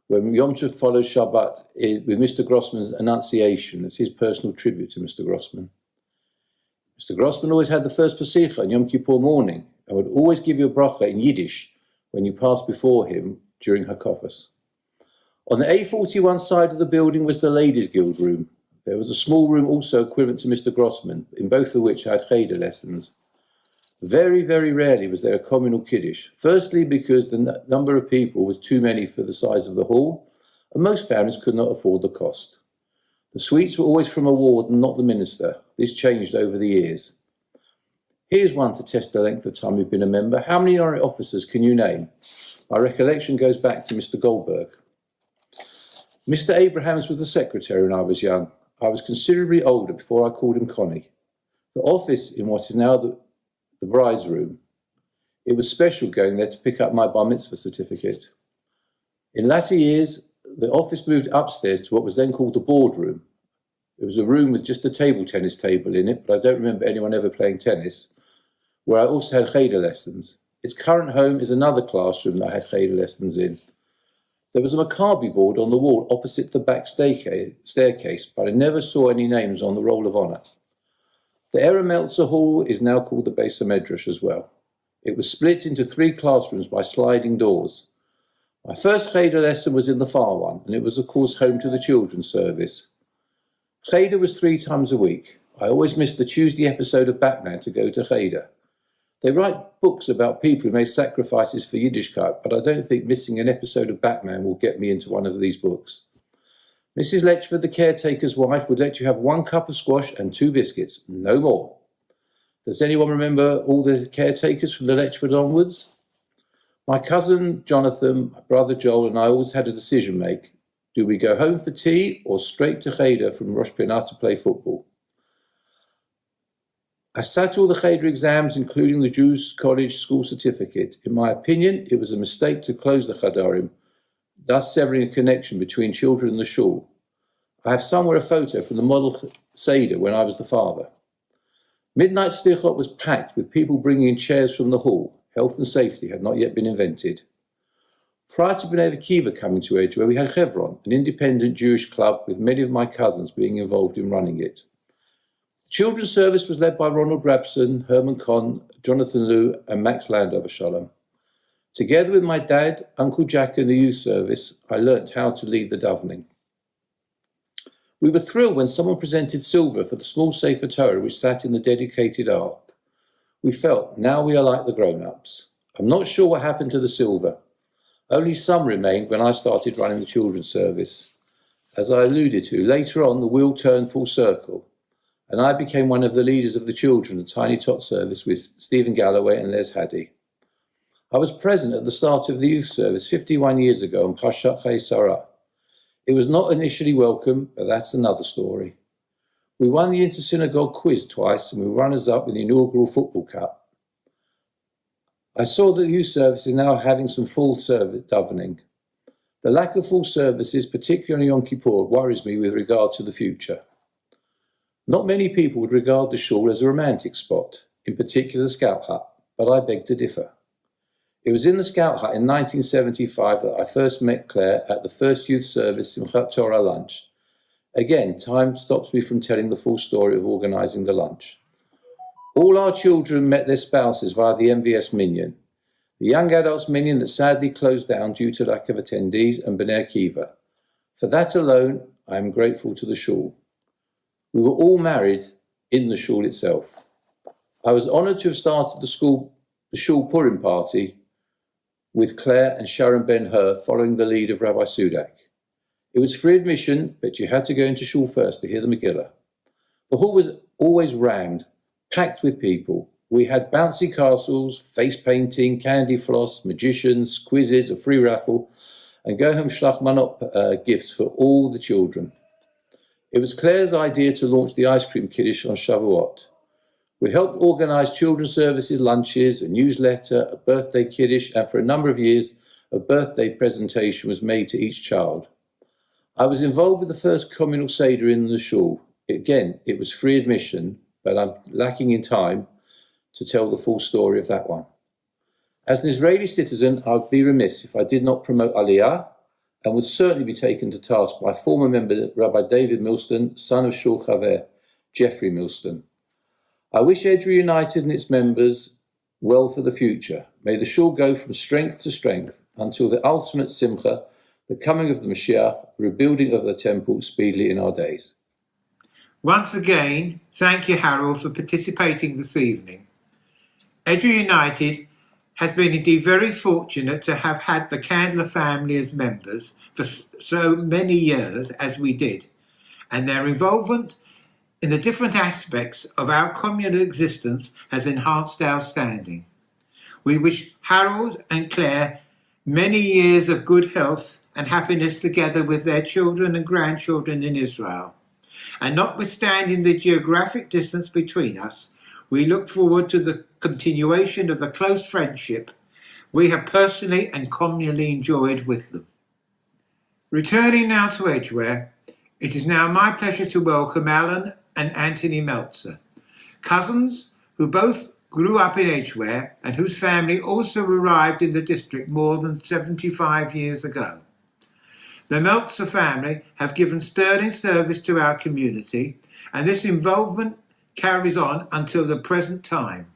when Yom Tov followed Shabbat with Mr. Grossman's Annunciation. It's his personal tribute to Mr. Grossman. Mr. Grossman always had the first Pasicha on Yom Kippur morning and would always give you a bracha in Yiddish when you passed before him during Hakafos. On the A41 side of the building was the Ladies' Guild room. There was a small room also equivalent to Mr. Grossman, in both of which I had Cheder lessons. Very, very rarely was there a communal Kiddush. Firstly, because the number of people was too many for the size of the hall, and most families could not afford the cost. The suites were always from a warden, not the minister. This changed over the years. Here's one to test the length of time you've been a member. How many honorary officers can you name? My recollection goes back to Mr. Goldberg. Mr. Abrahams was the secretary when I was young. I was considerably older before I called him Connie. The office in what is now the bride's room. It was special going there to pick up my bar mitzvah certificate. In latter years, the office moved upstairs to what was then called the boardroom. It was a room with just a table tennis table in it, but I don't remember anyone ever playing tennis, where I also had Cheder lessons. Its current home is another classroom that I had Cheder lessons in. There was a Maccabi board on the wall opposite the back staircase, but I never saw any names on the roll of honour. The Aaron Meltzer Hall is now called the Beis HaMedrash as well. It was split into 3 classrooms by sliding doors. My first Cheder lesson was in the far one, and it was of course home to the children's service. Cheder was 3 times a week. I always missed the Tuesday episode of Batman to go to Cheder. They write books about people who made sacrifices for Yiddishkeit, but I don't think missing an episode of Batman will get me into one of these books. Mrs. Letchford, the caretaker's wife, would let you have 1 cup of squash and 2 biscuits, no more. Does anyone remember all the caretakers from the Letchford onwards? My cousin Jonathan, my brother Joel, and I always had a decision to make. Do we go home for tea or straight to Cheder from Rosh Hashanah to play football? I sat all the Cheder exams, including the Jews College School Certificate. In my opinion, it was a mistake to close the Chadarim, thus severing a connection between children and the shul. I have somewhere a photo from the model Seder when I was the father. Midnight Slichot was packed with people bringing in chairs from the hall. Health and safety had not yet been invented. Prior to Bnei Akiva coming to Edgware, we had Chevron, an independent Jewish club with many of my cousins being involved in running it. The children's service was led by Ronald Rabson, Herman Kohn, Jonathan Liu, and Max Landover Shalom. Together with my dad, Uncle Jack, and the youth service, I learnt how to lead the davening. We were thrilled when someone presented silver for the small Sefer Torah which sat in the dedicated ark. We felt, now we are like the grown-ups. I'm not sure what happened to the silver. Only some remained when I started running the children's service. As I alluded to, later on the wheel turned full circle, and I became one of the leaders of the children, the Tiny Tot service with Stephen Galloway and Les Haddy. I was present at the start of the youth service 51 years ago on Parshat Chayei Sarah. It was not initially welcome, but that's another story. We won the inter-synagogue quiz twice, and we were runners-up in the inaugural football cup. I saw that the youth service is now having some full service davening. The lack of full services, particularly on Yom Kippur, worries me with regard to the future. Not many people would regard the shul as a romantic spot, in particular the Scout Hut, but I beg to differ. It was in the Scout Hut in 1975 that I first met Claire at the first youth service Simchat Torah lunch. Again, time stops me from telling the full story of organising the lunch. All our children met their spouses via the MVS Minyan, the young adults Minyan that sadly closed down due to lack of attendees, and Bnei Akiva. For that alone, I am grateful to the shul. We were all married in the shul itself. I was honoured to have started the shul Purim party with Claire and Sharon Ben-Hur following the lead of Rabbi Sudak. It was free admission, but you had to go into shul first to hear the Megillah. The hall was always rammed, packed with people. We had bouncy castles, face painting, candy floss, magicians, quizzes, a free raffle, and go-home shlach manot gifts for all the children. It was Claire's idea to launch the ice cream kiddush on Shavuot. We helped organise children's services, lunches, a newsletter, a birthday kiddush, and for a number of years, a birthday presentation was made to each child. I was involved with the first communal Seder in the shul. Again, it was free admission, but I'm lacking in time to tell the full story of that one. As an Israeli citizen, I would be remiss if I did not promote Aliyah, and would certainly be taken to task by former member Rabbi David Milston, son of Shul Chaver, Jeffrey Milston. I wish Edgware United and its members well for the future. May the shul go from strength to strength until the ultimate simcha, the coming of the Mashiach, rebuilding of the temple speedily in our days. Once again, thank you, Harold, for participating this evening. Edgware United has been indeed very fortunate to have had the Candler family as members for so many years as we did, and their involvement in the different aspects of our communal existence has enhanced our standing. We wish Harold and Claire many years of good health and happiness together with their children and grandchildren in Israel. And notwithstanding the geographic distance between us, we look forward to the continuation of the close friendship we have personally and communally enjoyed with them. Returning now to Edgware, it is now my pleasure to welcome Alan and Anthony Meltzer, cousins who both grew up in Edgware and whose family also arrived in the district more than 75 years ago. The Meltzer family have given sterling service to our community, and this involvement carries on until the present time.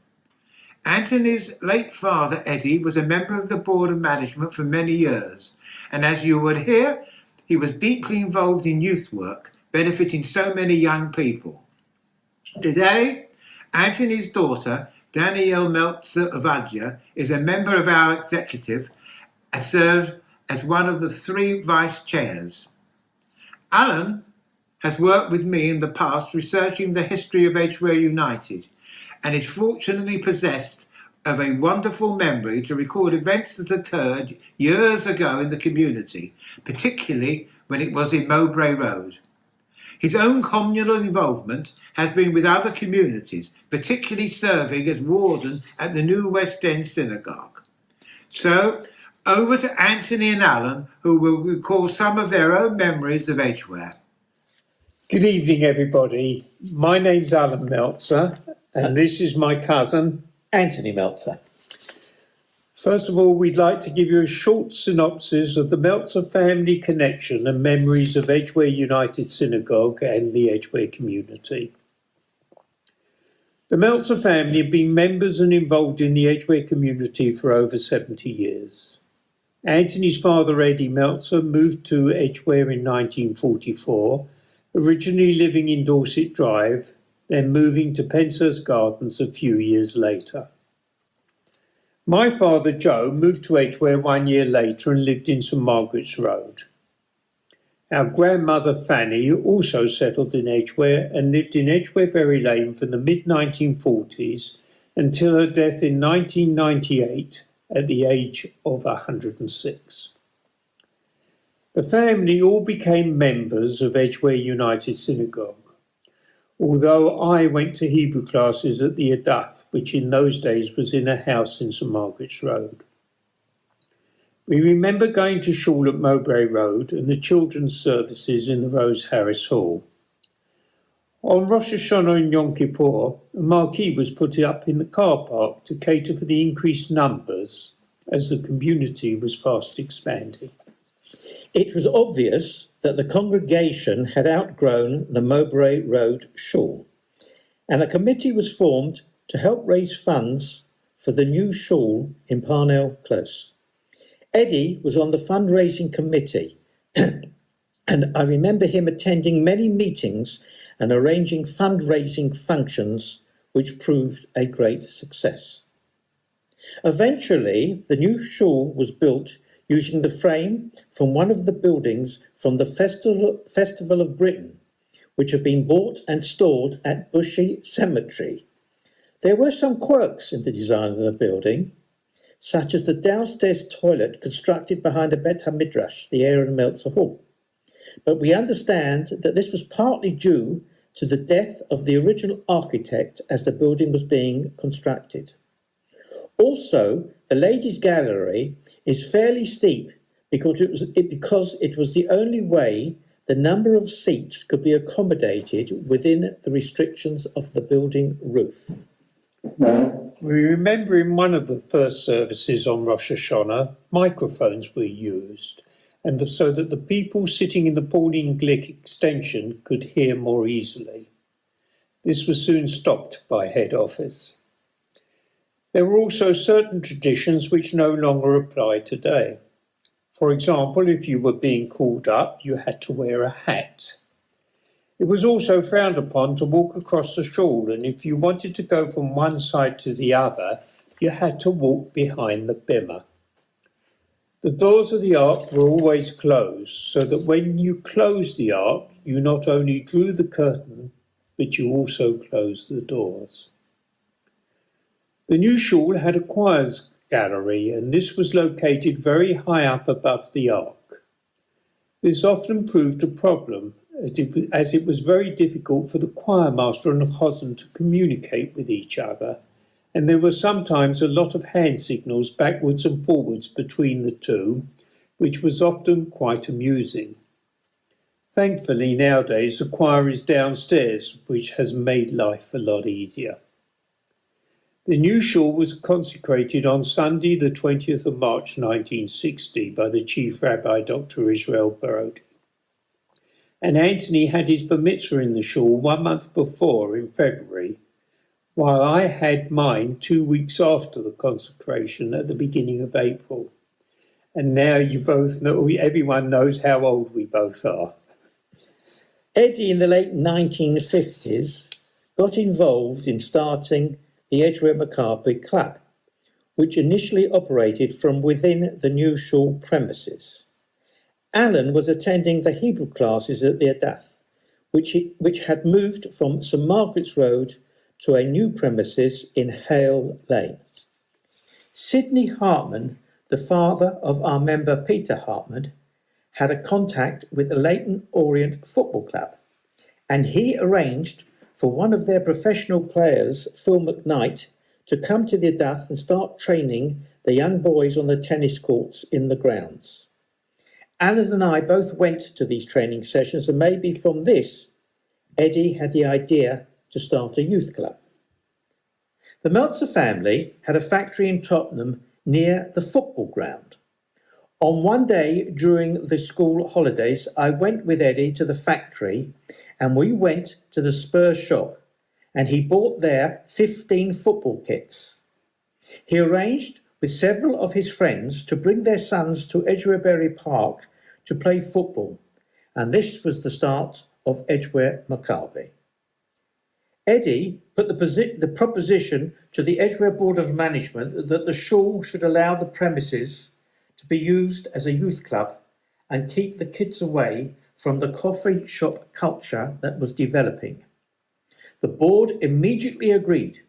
Anthony's late father, Eddie, was a member of the Board of Management for many years, and as you would hear, he was deeply involved in youth work, benefiting so many young people. Today, Anthony's daughter, Danielle Meltzer Ovadia, is a member of our executive and serves as one of the 3 vice chairs. Alan has worked with me in the past researching the history of Edgware United and is fortunately possessed of a wonderful memory to record events that occurred years ago in the community, particularly when it was in Mowbray Road. His own communal involvement has been with other communities, particularly serving as warden at the New West End Synagogue. So, over to Anthony and Alan, who will recall some of their own memories of Edgware. Good evening, everybody. My name's Alan Meltzer, and this is my cousin, Anthony Meltzer. First of all, we'd like to give you a short synopsis of the Meltzer family connection and memories of Edgware United Synagogue and the Edgware community. The Meltzer family have been members and involved in the Edgware community for over 70 years. Anthony's father, Eddie Meltzer, moved to Edgware in 1944, originally living in Dorset Drive, then moving to Penshurst Gardens a few years later. My father, Joe, moved to Edgware 1 year later and lived in St Margaret's Road. Our grandmother, Fanny, also settled in Edgware and lived in Edgware Berry Lane from the mid-1940s until her death in 1998 at the age of 106. The family all became members of Edgware United Synagogue, although I went to Hebrew classes at the Adath, which in those days was in a house in St Margaret's Road. We remember going to shul at Mowbray Road and the children's services in the Rose Harris Hall. On Rosh Hashanah and Yom Kippur, a marquee was put up in the car park to cater for the increased numbers as the community was fast expanding. It was obvious that the congregation had outgrown the Mowbray Road shul, and a committee was formed to help raise funds for the new shul in Parnell Close. Eddie was on the fundraising committee, and I remember him attending many meetings and arranging fundraising functions, which proved a great success. Eventually, the new shul was built using the frame from one of the buildings from the Festival of Britain, which had been bought and stored at Bushy Cemetery. There were some quirks in the design of the building, such as the downstairs toilet constructed behind a Bet HaMidrash, the Aaron Meltzer Hall. But we understand that this was partly due to the death of the original architect as the building was being constructed. Also, the ladies' gallery is fairly steep because it was the only way the number of seats could be accommodated within the restrictions of the building roof. We remember in one of the first services on Rosh Hashanah, microphones were used, and so that the people sitting in the Pauline Glick extension could hear more easily. This was soon stopped by head office. There were also certain traditions which no longer apply today. For example, if you were being called up, you had to wear a hat. It was also frowned upon to walk across the Schule, and if you wanted to go from one side to the other, you had to walk behind the bimmer. The doors of the ark were always closed, so that when you closed the ark, you not only drew the curtain, but you also closed the doors. The new Schule had a choirs gallery, and this was located very high up above the ark. This often proved a problem, as it was very difficult for the choir master and the chosin to communicate with each other, and there were sometimes a lot of hand signals backwards and forwards between the two, which was often quite amusing. Thankfully, nowadays the choir is downstairs, which has made life a lot easier. The new Schule was consecrated on Sunday, the 20th of March 1960, by the Chief Rabbi Dr. Israel Brody. And Anthony had his bar mitzvah in the Schule 1 month before, in February, while I had mine 2 weeks after the consecration at the beginning of April. And now you both know, everyone knows how old we both are. Eddie, in the late 1950s, got involved in starting the Edgware Maccabi Club, which initially operated from within the new Schule premises. Alan was attending the Hebrew classes at the Adath, which had moved from St Margaret's Road to a new premises in Hale Lane. Sidney Hartman, the father of our member Peter Hartman, had a contact with the Leyton Orient Football Club, and he arranged for one of their professional players, Phil McKnight, to come to the Adath and start training the young boys on the tennis courts in the grounds. Alan and I both went to these training sessions, and maybe from this, Eddie had the idea to start a youth club. The Meltzer family had a factory in Tottenham near the football ground. On one day during the school holidays, I went with Eddie to the factory, and we went to the Spurs shop, and he bought there 15 football kits. He arranged with several of his friends to bring their sons to Edgware Park to play football, and this was the start of Edgware Maccabi. Eddie put the proposition to the Edgware Board of Management that the Schule should allow the premises to be used as a youth club and keep the kids away from the coffee shop culture that was developing. The board immediately agreed,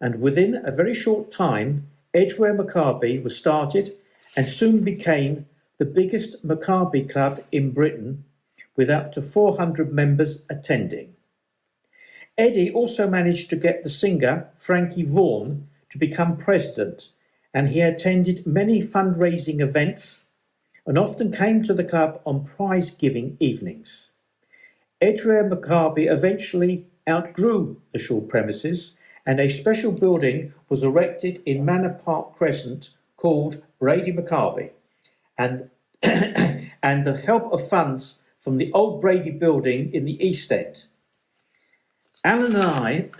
and within a very short time, Edgware Maccabi was started and soon became the biggest Maccabi club in Britain, with up to 400 members attending. Eddie also managed to get the singer Frankie Vaughan to become president, and he attended many fundraising events and often came to the club on prize-giving evenings. Edgware Maccabi eventually outgrew the Schule premises, and a special building was erected in Manor Park Crescent called Brady Maccabi, and the help of funds from the old Brady building in the East End. Alan and I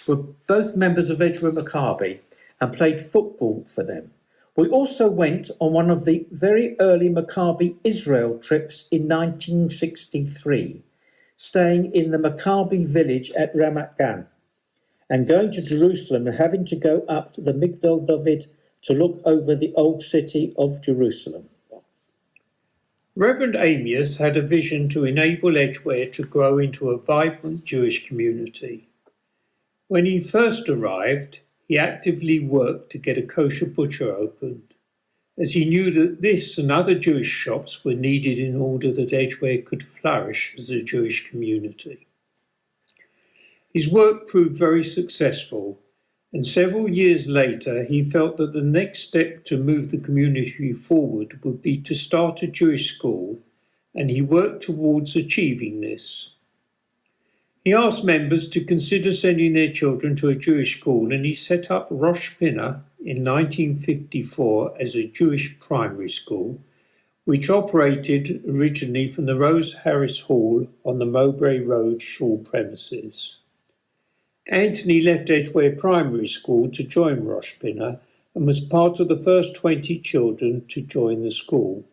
were both members of Edgware Maccabi and played football for them. We also went on one of the very early Maccabi Israel trips in 1963, staying in the Maccabi village at Ramat Gan, and going to Jerusalem and having to go up to the Migdal David to look over the old city of Jerusalem. Reverend Amias had a vision to enable Edgware to grow into a vibrant Jewish community. When he first arrived, he actively worked to get a kosher butcher opened, as he knew that this and other Jewish shops were needed in order that Edgware could flourish as a Jewish community. His work proved very successful, and several years later he felt that the next step to move the community forward would be to start a Jewish school, and he worked towards achieving this. He asked members to consider sending their children to a Jewish school, and he set up Rosh Pinna in 1954 as a Jewish primary school, which operated originally from the Rose Harris Hall on the Mowbray Road Schule premises. Anthony left Edgware Primary School to join Rushpinner and was part of the first 20 children to join the school.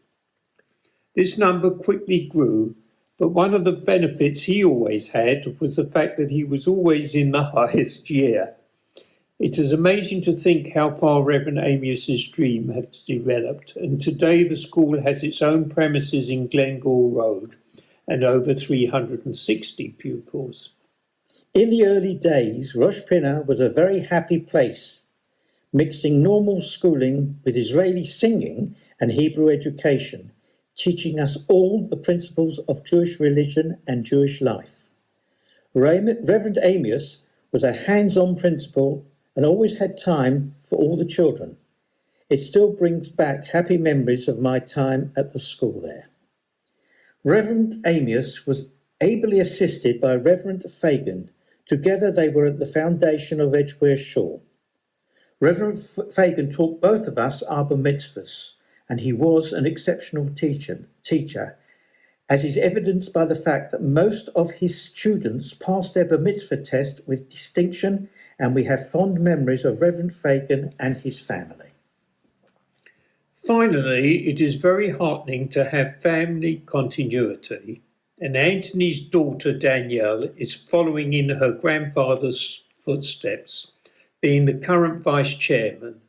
This number quickly grew, but one of the benefits he always had was the fact that he was always in the highest year. It is amazing to think how far Reverend Amius's dream has developed, and today the school has its own premises in Glengall Road and over 360 pupils. In the early days, Rushpinner was a very happy place, mixing normal schooling with Israeli singing and Hebrew education, teaching us all the principles of Jewish religion and Jewish life. Reverend Amius was a hands-on principal and always had time for all the children. It still brings back happy memories of my time at the school there. Reverend Amius was ably assisted by Reverend Fagan. Together they were at the foundation of Edgware Shul. Reverend Fagan taught both of us our bar mitzvahs, and he was an exceptional teacher, as is evidenced by the fact that most of his students passed their bar mitzvah test with distinction, and we have fond memories of Reverend Fagan and his family. Finally, it is very heartening to have family continuity, and Anthony's daughter Danielle is following in her grandfather's footsteps, being the current vice chairman.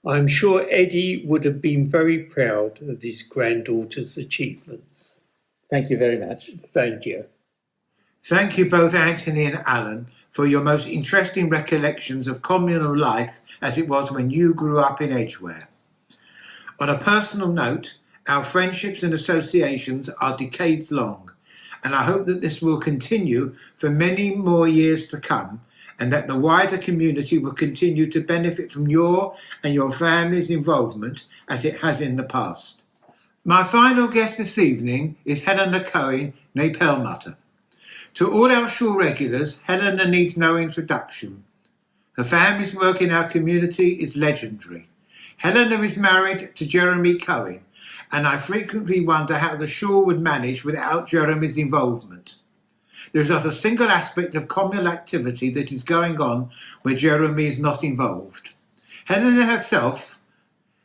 I'm sure Eddie would have been very proud of his granddaughter's achievements. Thank you very much. Thank you. Thank you both, Anthony and Alan, for your most interesting recollections of communal life as it was when you grew up in Edgware. On a personal note, our friendships and associations are decades long, and I hope that this will continue for many more years to come, and that the wider community will continue to benefit from your and your family's involvement as it has in the past. My final guest this evening is Helena Cohen, née Perlmutter. To all our shul regulars, Helena needs no introduction. Her family's work in our community is legendary. Helena is married to Jeremy Cohen, and I frequently wonder how the shul would manage without Jeremy's involvement. There is not a single aspect of communal activity that is going on where Jeremy is not involved. Helena herself,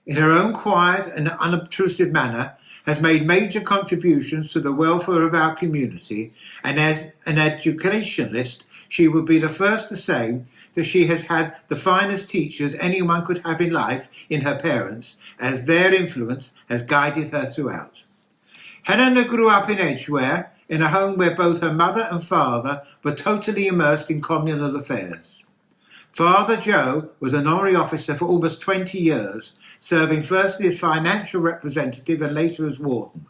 in her own quiet and unobtrusive manner, has made major contributions to the welfare of our community, and as an educationalist, she would be the first to say that she has had the finest teachers anyone could have in life in her parents, as their influence has guided her throughout. Helena grew up in Edgware, in a home where both her mother and father were totally immersed in communal affairs. Father Joe was an honorary officer for almost 20 years, serving firstly as financial representative and later as warden.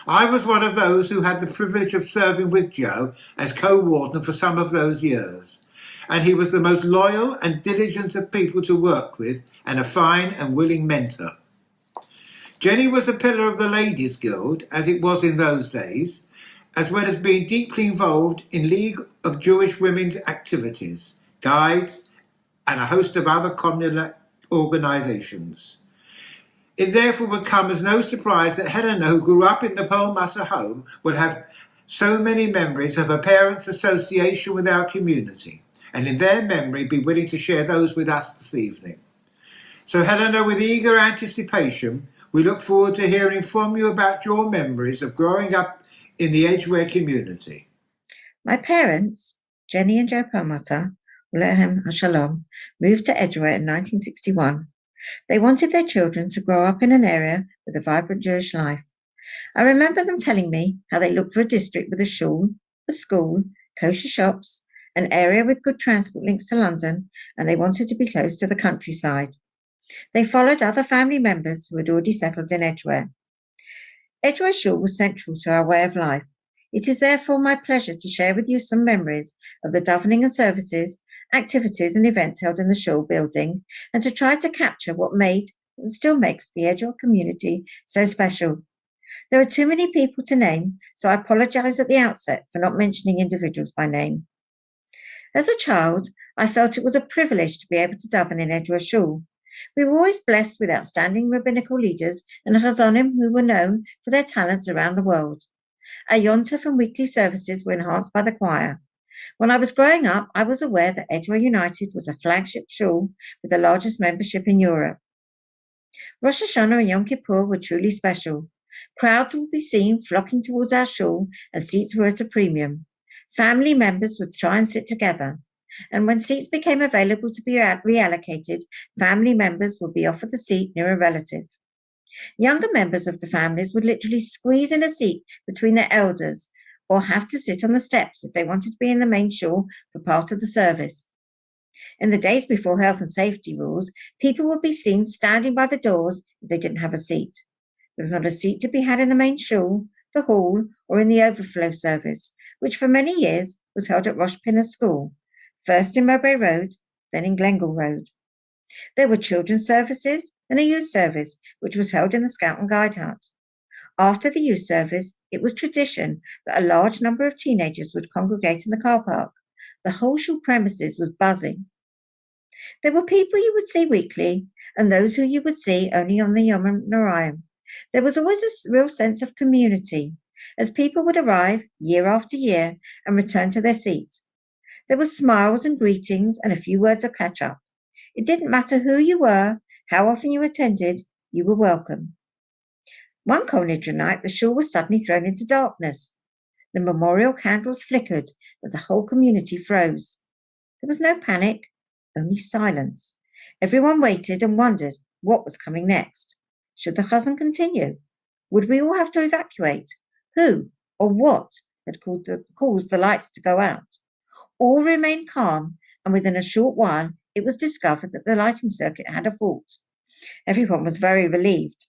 I was one of those who had the privilege of serving with Joe as co-warden for some of those years, and he was the most loyal and diligent of people to work with, and a fine and willing mentor. Jenny was a pillar of the Ladies' Guild, as it was in those days, as well as being deeply involved in League of Jewish Women's activities, guides, and a host of other communal organisations. It therefore would come as no surprise that Helena, who grew up in the Perlmutter home, would have so many memories of her parents' association with our community, and in their memory be willing to share those with us this evening. So Helena, with eager anticipation, we look forward to hearing from you about your memories of growing up in the Edgware community. My parents, Jenny and Joe Perlmutter, Aleichem Hashalom, moved to Edgware in 1961. They wanted their children to grow up in an area with a vibrant Jewish life. I remember them telling me how they looked for a district with a shul, a school, kosher shops, an area with good transport links to London, and they wanted to be close to the countryside. They followed other family members who had already settled in Edgware. Edgware Shul was central to our way of life. It is therefore my pleasure to share with you some memories of the davening and services, activities and events held in the Shul building, and to try to capture what made and still makes the Edgware community so special. There are too many people to name, so I apologise at the outset for not mentioning individuals by name. As a child, I felt it was a privilege to be able to daven in Edgware Shul. We were always blessed with outstanding rabbinical leaders and chazonim who were known for their talents around the world. Our Yom Tov and weekly services were enhanced by the choir. When I was growing up, I was aware that Edgware United was a flagship shul with the largest membership in Europe. Rosh Hashanah and Yom Kippur were truly special. Crowds would be seen flocking towards our shul, and seats were at a premium. Family members would try and sit together, and when seats became available to be reallocated, family members would be offered the seat near a relative. Younger members of the families would literally squeeze in a seat between their elders, or have to sit on the steps if they wanted to be in the main shul for part of the service. In the days before health and safety rules, people would be seen standing by the doors if they didn't have a seat. There was not a seat to be had in the main shul, the hall, or in the overflow service, which for many years was held at Rosh Pinna School, first in Mowbray Road, then in Glengall Road. There were children's services and a youth service, which was held in the Scout and Guide hut. After the youth service, it was tradition that a large number of teenagers would congregate in the car park. The whole shul premises was buzzing. There were people you would see weekly, and those who you would see only on the Yom Noraim. There was always a real sense of community, as people would arrive year after year and return to their seat. There were smiles and greetings and a few words of catch-up. It didn't matter who you were, how often you attended, you were welcome. One Kol Nidre night, the shul was suddenly thrown into darkness. The memorial candles flickered as the whole community froze. There was no panic, only silence. Everyone waited and wondered what was coming next. Should the chazan continue? Would we all have to evacuate? Who or what had caused the lights to go out? All remained calm, and within a short while it was discovered that the lighting circuit had a fault. Everyone was very relieved.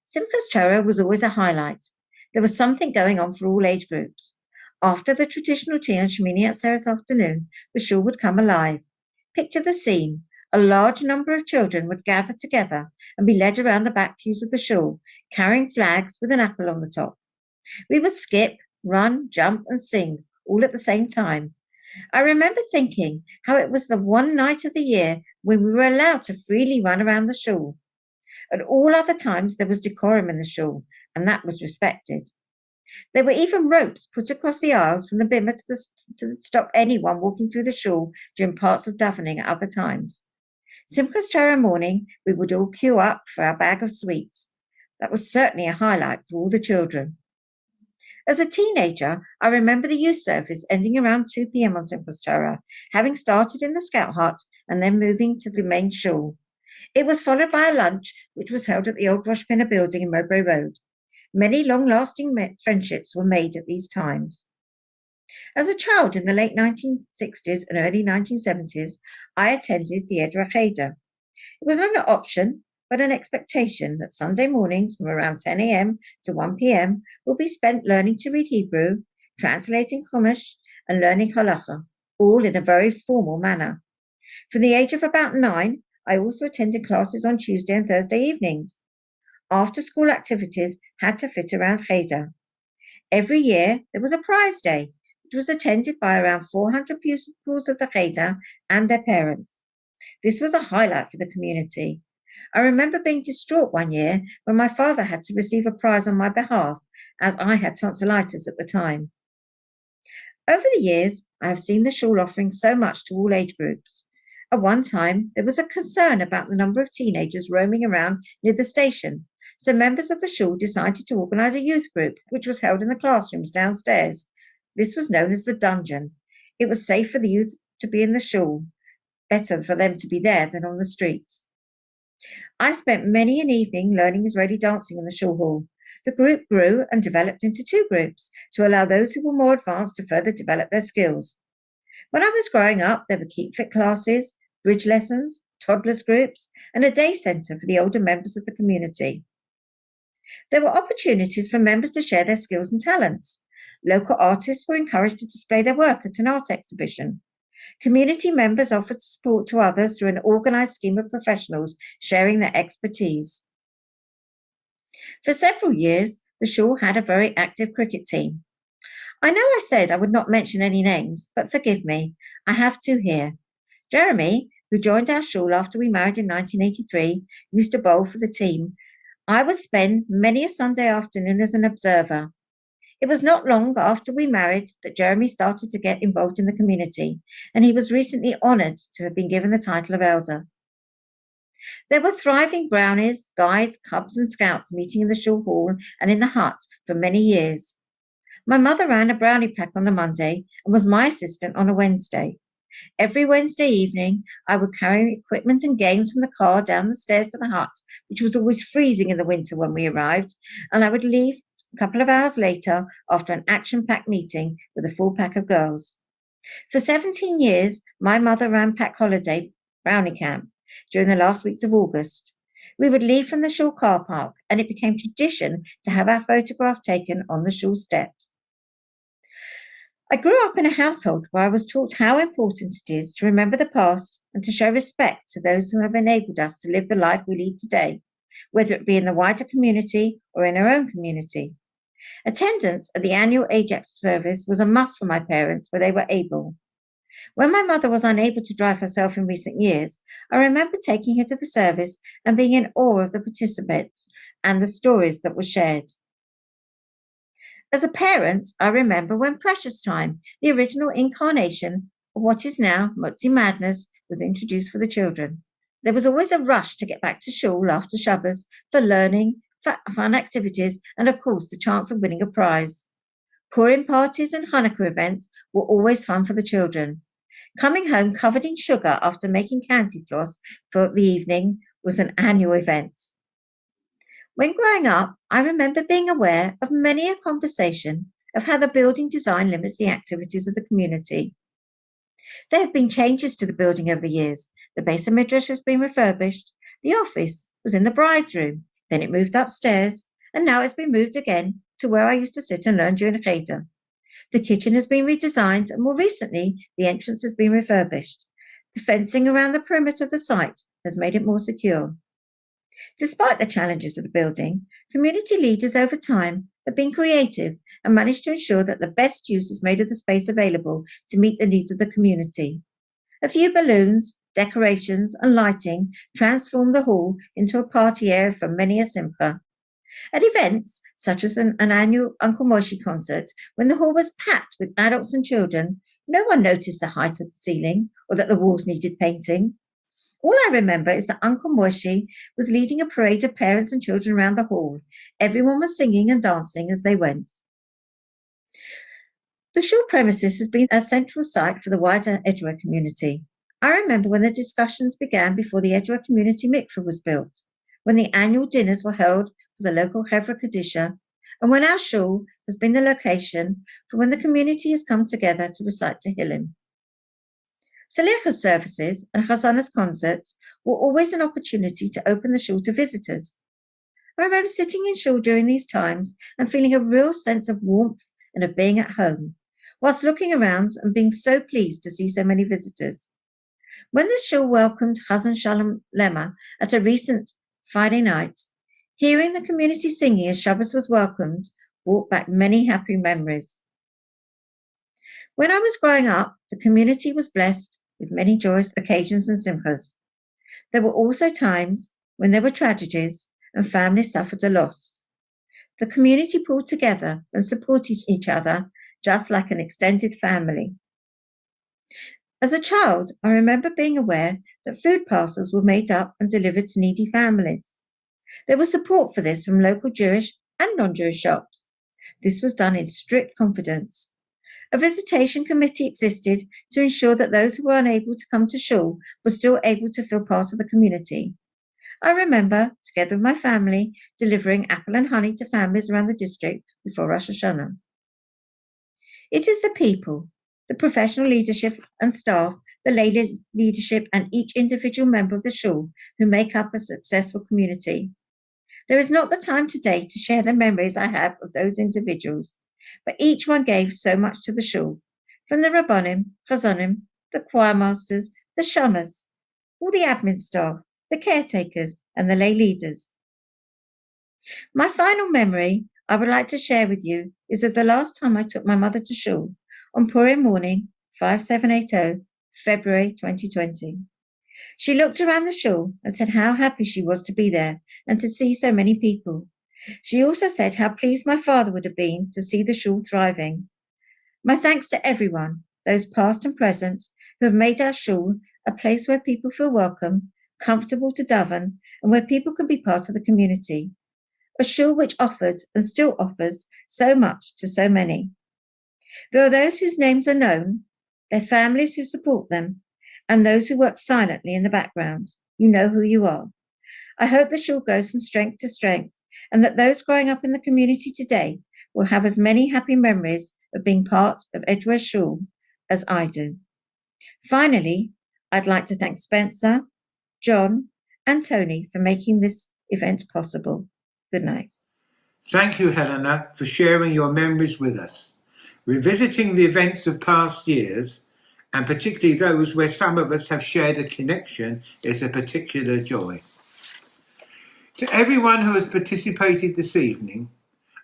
Simchas Torah was always a highlight. There was something going on for all age groups. After the traditional tea on Shemini Atzeres afternoon, the shul would come alive. Picture the scene. A large number of children would gather together and be led around the back pews of the shul, carrying flags with an apple on the top. We would skip, run, jump, and sing, all at the same time. I remember thinking how it was the one night of the year when we were allowed to freely run around the shul. At all other times there was decorum in the shul, and that was respected. There were even ropes put across the aisles from the bimah to stop anyone walking through the shul during parts of davening at other times. Simchas Torah morning, we would all queue up for our bag of sweets. That was certainly a highlight for all the children. As a teenager, I remember the youth service ending around 2 p.m. on Simchas Torah, having started in the Scout hut and then moving to the main shul. It was followed by a lunch, which was held at the old Rosh Pinna building in Mowbray Road. Many long-lasting friendships were made at these times. As a child in the late 1960s and early 1970s, I attended the Edra Cheder. It was not an option, but an expectation that Sunday mornings from around 10 a.m. to 1 p.m. will be spent learning to read Hebrew, translating Chumash, and learning Halacha, all in a very formal manner. From the age of about 9, I also attended classes on Tuesday and Thursday evenings. After-school activities had to fit around Cheder. Every year, there was a prize day, which was attended by around 400 pupils of the Cheder and their parents. This was a highlight for the community. I remember being distraught one year when my father had to receive a prize on my behalf, as I had tonsillitis at the time. Over the years, I have seen the shul offering so much to all age groups. At one time, there was a concern about the number of teenagers roaming around near the station, so members of the shul decided to organize a youth group, which was held in the classrooms downstairs. This was known as the dungeon. It was safe for the youth to be in the shul, better for them to be there than on the streets. I spent many an evening learning Israeli dancing in the shul hall. The group grew and developed into 2 groups to allow those who were more advanced to further develop their skills. When I was growing up, there were Keep Fit classes, bridge lessons, toddlers groups, and a day centre for the older members of the community. There were opportunities for members to share their skills and talents. Local artists were encouraged to display their work at an art exhibition. Community members offered support to others through an organised scheme of professionals sharing their expertise. For several years, the shul had a very active cricket team. I know I said I would not mention any names, but forgive me, I have to here. Jeremy, who joined our shul after we married in 1983, used to bowl for the team. I would spend many a Sunday afternoon as an observer. It was not long after we married that Jeremy started to get involved in the community, and he was recently honoured to have been given the title of elder. There were thriving brownies, guides, cubs and scouts meeting in the shul hall and in the hut for many years. My mother ran a brownie pack on the Monday and was my assistant on a Wednesday. Every Wednesday evening, I would carry equipment and games from the car down the stairs to the hut, which was always freezing in the winter when we arrived, and I would leave a couple of hours later after an action-packed meeting with a full pack of girls. For 17 years, my mother ran Pack Holiday Brownie Camp during the last weeks of August. We would leave from the shul car park, and it became tradition to have our photograph taken on the shul steps. I grew up in a household where I was taught how important it is to remember the past and to show respect to those who have enabled us to live the life we lead today, whether it be in the wider community or in our own community. Attendance at the annual Ajax service was a must for my parents where they were able. When my mother was unable to drive herself in recent years, I remember taking her to the service and being in awe of the participants and the stories that were shared. As a parent, I remember when Precious Time, the original incarnation of what is now Motzi Madness, was introduced for the children. There was always a rush to get back to shul after Shabbos for learning, for fun activities, and of course the chance of winning a prize. Purim parties and Hanukkah events were always fun for the children. Coming home covered in sugar after making candy floss for the evening was an annual event. When growing up, I remember being aware of many a conversation of how the building design limits the activities of the community. There have been changes to the building over the years. The Beis HaMidrash has been refurbished. The office was in the bride's room. Then it moved upstairs, and now it's been moved again to where I used to sit and learn during Cheder. The kitchen has been redesigned, and more recently, the entrance has been refurbished. The fencing around the perimeter of the site has made it more secure. Despite the challenges of the building, community leaders over time have been creative and managed to ensure that the best use is made of the space available to meet the needs of the community. A few balloons, decorations, and lighting transform the hall into a party area for many a simcha. At events such as an annual Uncle Moshe concert, when the hall was packed with adults and children, no one noticed the height of the ceiling or that the walls needed painting. All I remember is that Uncle Moshe was leading a parade of parents and children around the hall. Everyone was singing and dancing as they went. The shul premises has been a central site for the wider Edgware community. I remember when the discussions began before the Edgware Community Mikveh was built, when the annual dinners were held for the local Hevra Kadisha, and when our shul has been the location for when the community has come together to recite Tehillim. Salicha services and Chazanah's concerts were always an opportunity to open the shul to visitors. I remember sitting in shul during these times and feeling a real sense of warmth and of being at home, whilst looking around and being so pleased to see so many visitors. When the shul welcomed Chazan Shalom Lema at a recent Friday night, hearing the community singing as Shabbos was welcomed brought back many happy memories. When I was growing up, the community was blessed with many joyous occasions and simchas. There were also times when there were tragedies and families suffered a loss. The community pulled together and supported each other just like an extended family. As a child, I remember being aware that food parcels were made up and delivered to needy families. There was support for this from local Jewish and non-Jewish shops. This was done in strict confidence. A visitation committee existed to ensure that those who were unable to come to shul were still able to feel part of the community. I remember, together with my family, delivering apple and honey to families around the district before Rosh Hashanah. It is the people, the professional leadership and staff, the lay leadership, and each individual member of the shul who make up a successful community. There is not the time today to share the memories I have of those individuals, but each one gave so much to the shul, from the Rabbanim, Chazanim, the choir masters, the shammers, all the admin staff, the caretakers, and the lay leaders. My final memory I would like to share with you is of the last time I took my mother to shul on Purim morning, 5780, February 2020. She looked around the shul and said how happy she was to be there and to see so many people. She also said how pleased my father would have been to see the shul thriving. My thanks to everyone, those past and present, who have made our shul a place where people feel welcome, comfortable to daven, and where people can be part of the community. A shul which offered and still offers so much to so many. There are those whose names are known, their families who support them, and those who work silently in the background. You know who you are. I hope the shul goes from strength to strength, and that those growing up in the community today will have as many happy memories of being part of Edgware Shul as I do. Finally, I'd like to thank Spencer, John, and Tony for making this event possible. Good night. Thank you, Helena, for sharing your memories with us. Revisiting the events of past years, and particularly those where some of us have shared a connection, is a particular joy. To everyone who has participated this evening,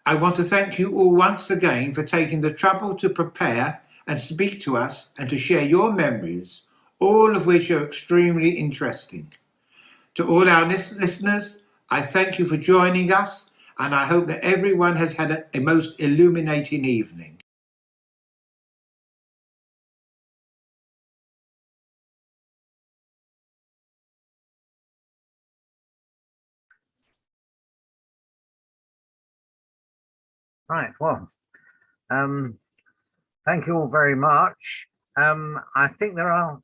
I want to thank you all once again for taking the trouble to prepare and speak to us and to share your memories, all of which are extremely interesting. To all our listeners, I thank you for joining us, and I hope that everyone has had a most illuminating evening. Right, well, thank you all very much. I think there are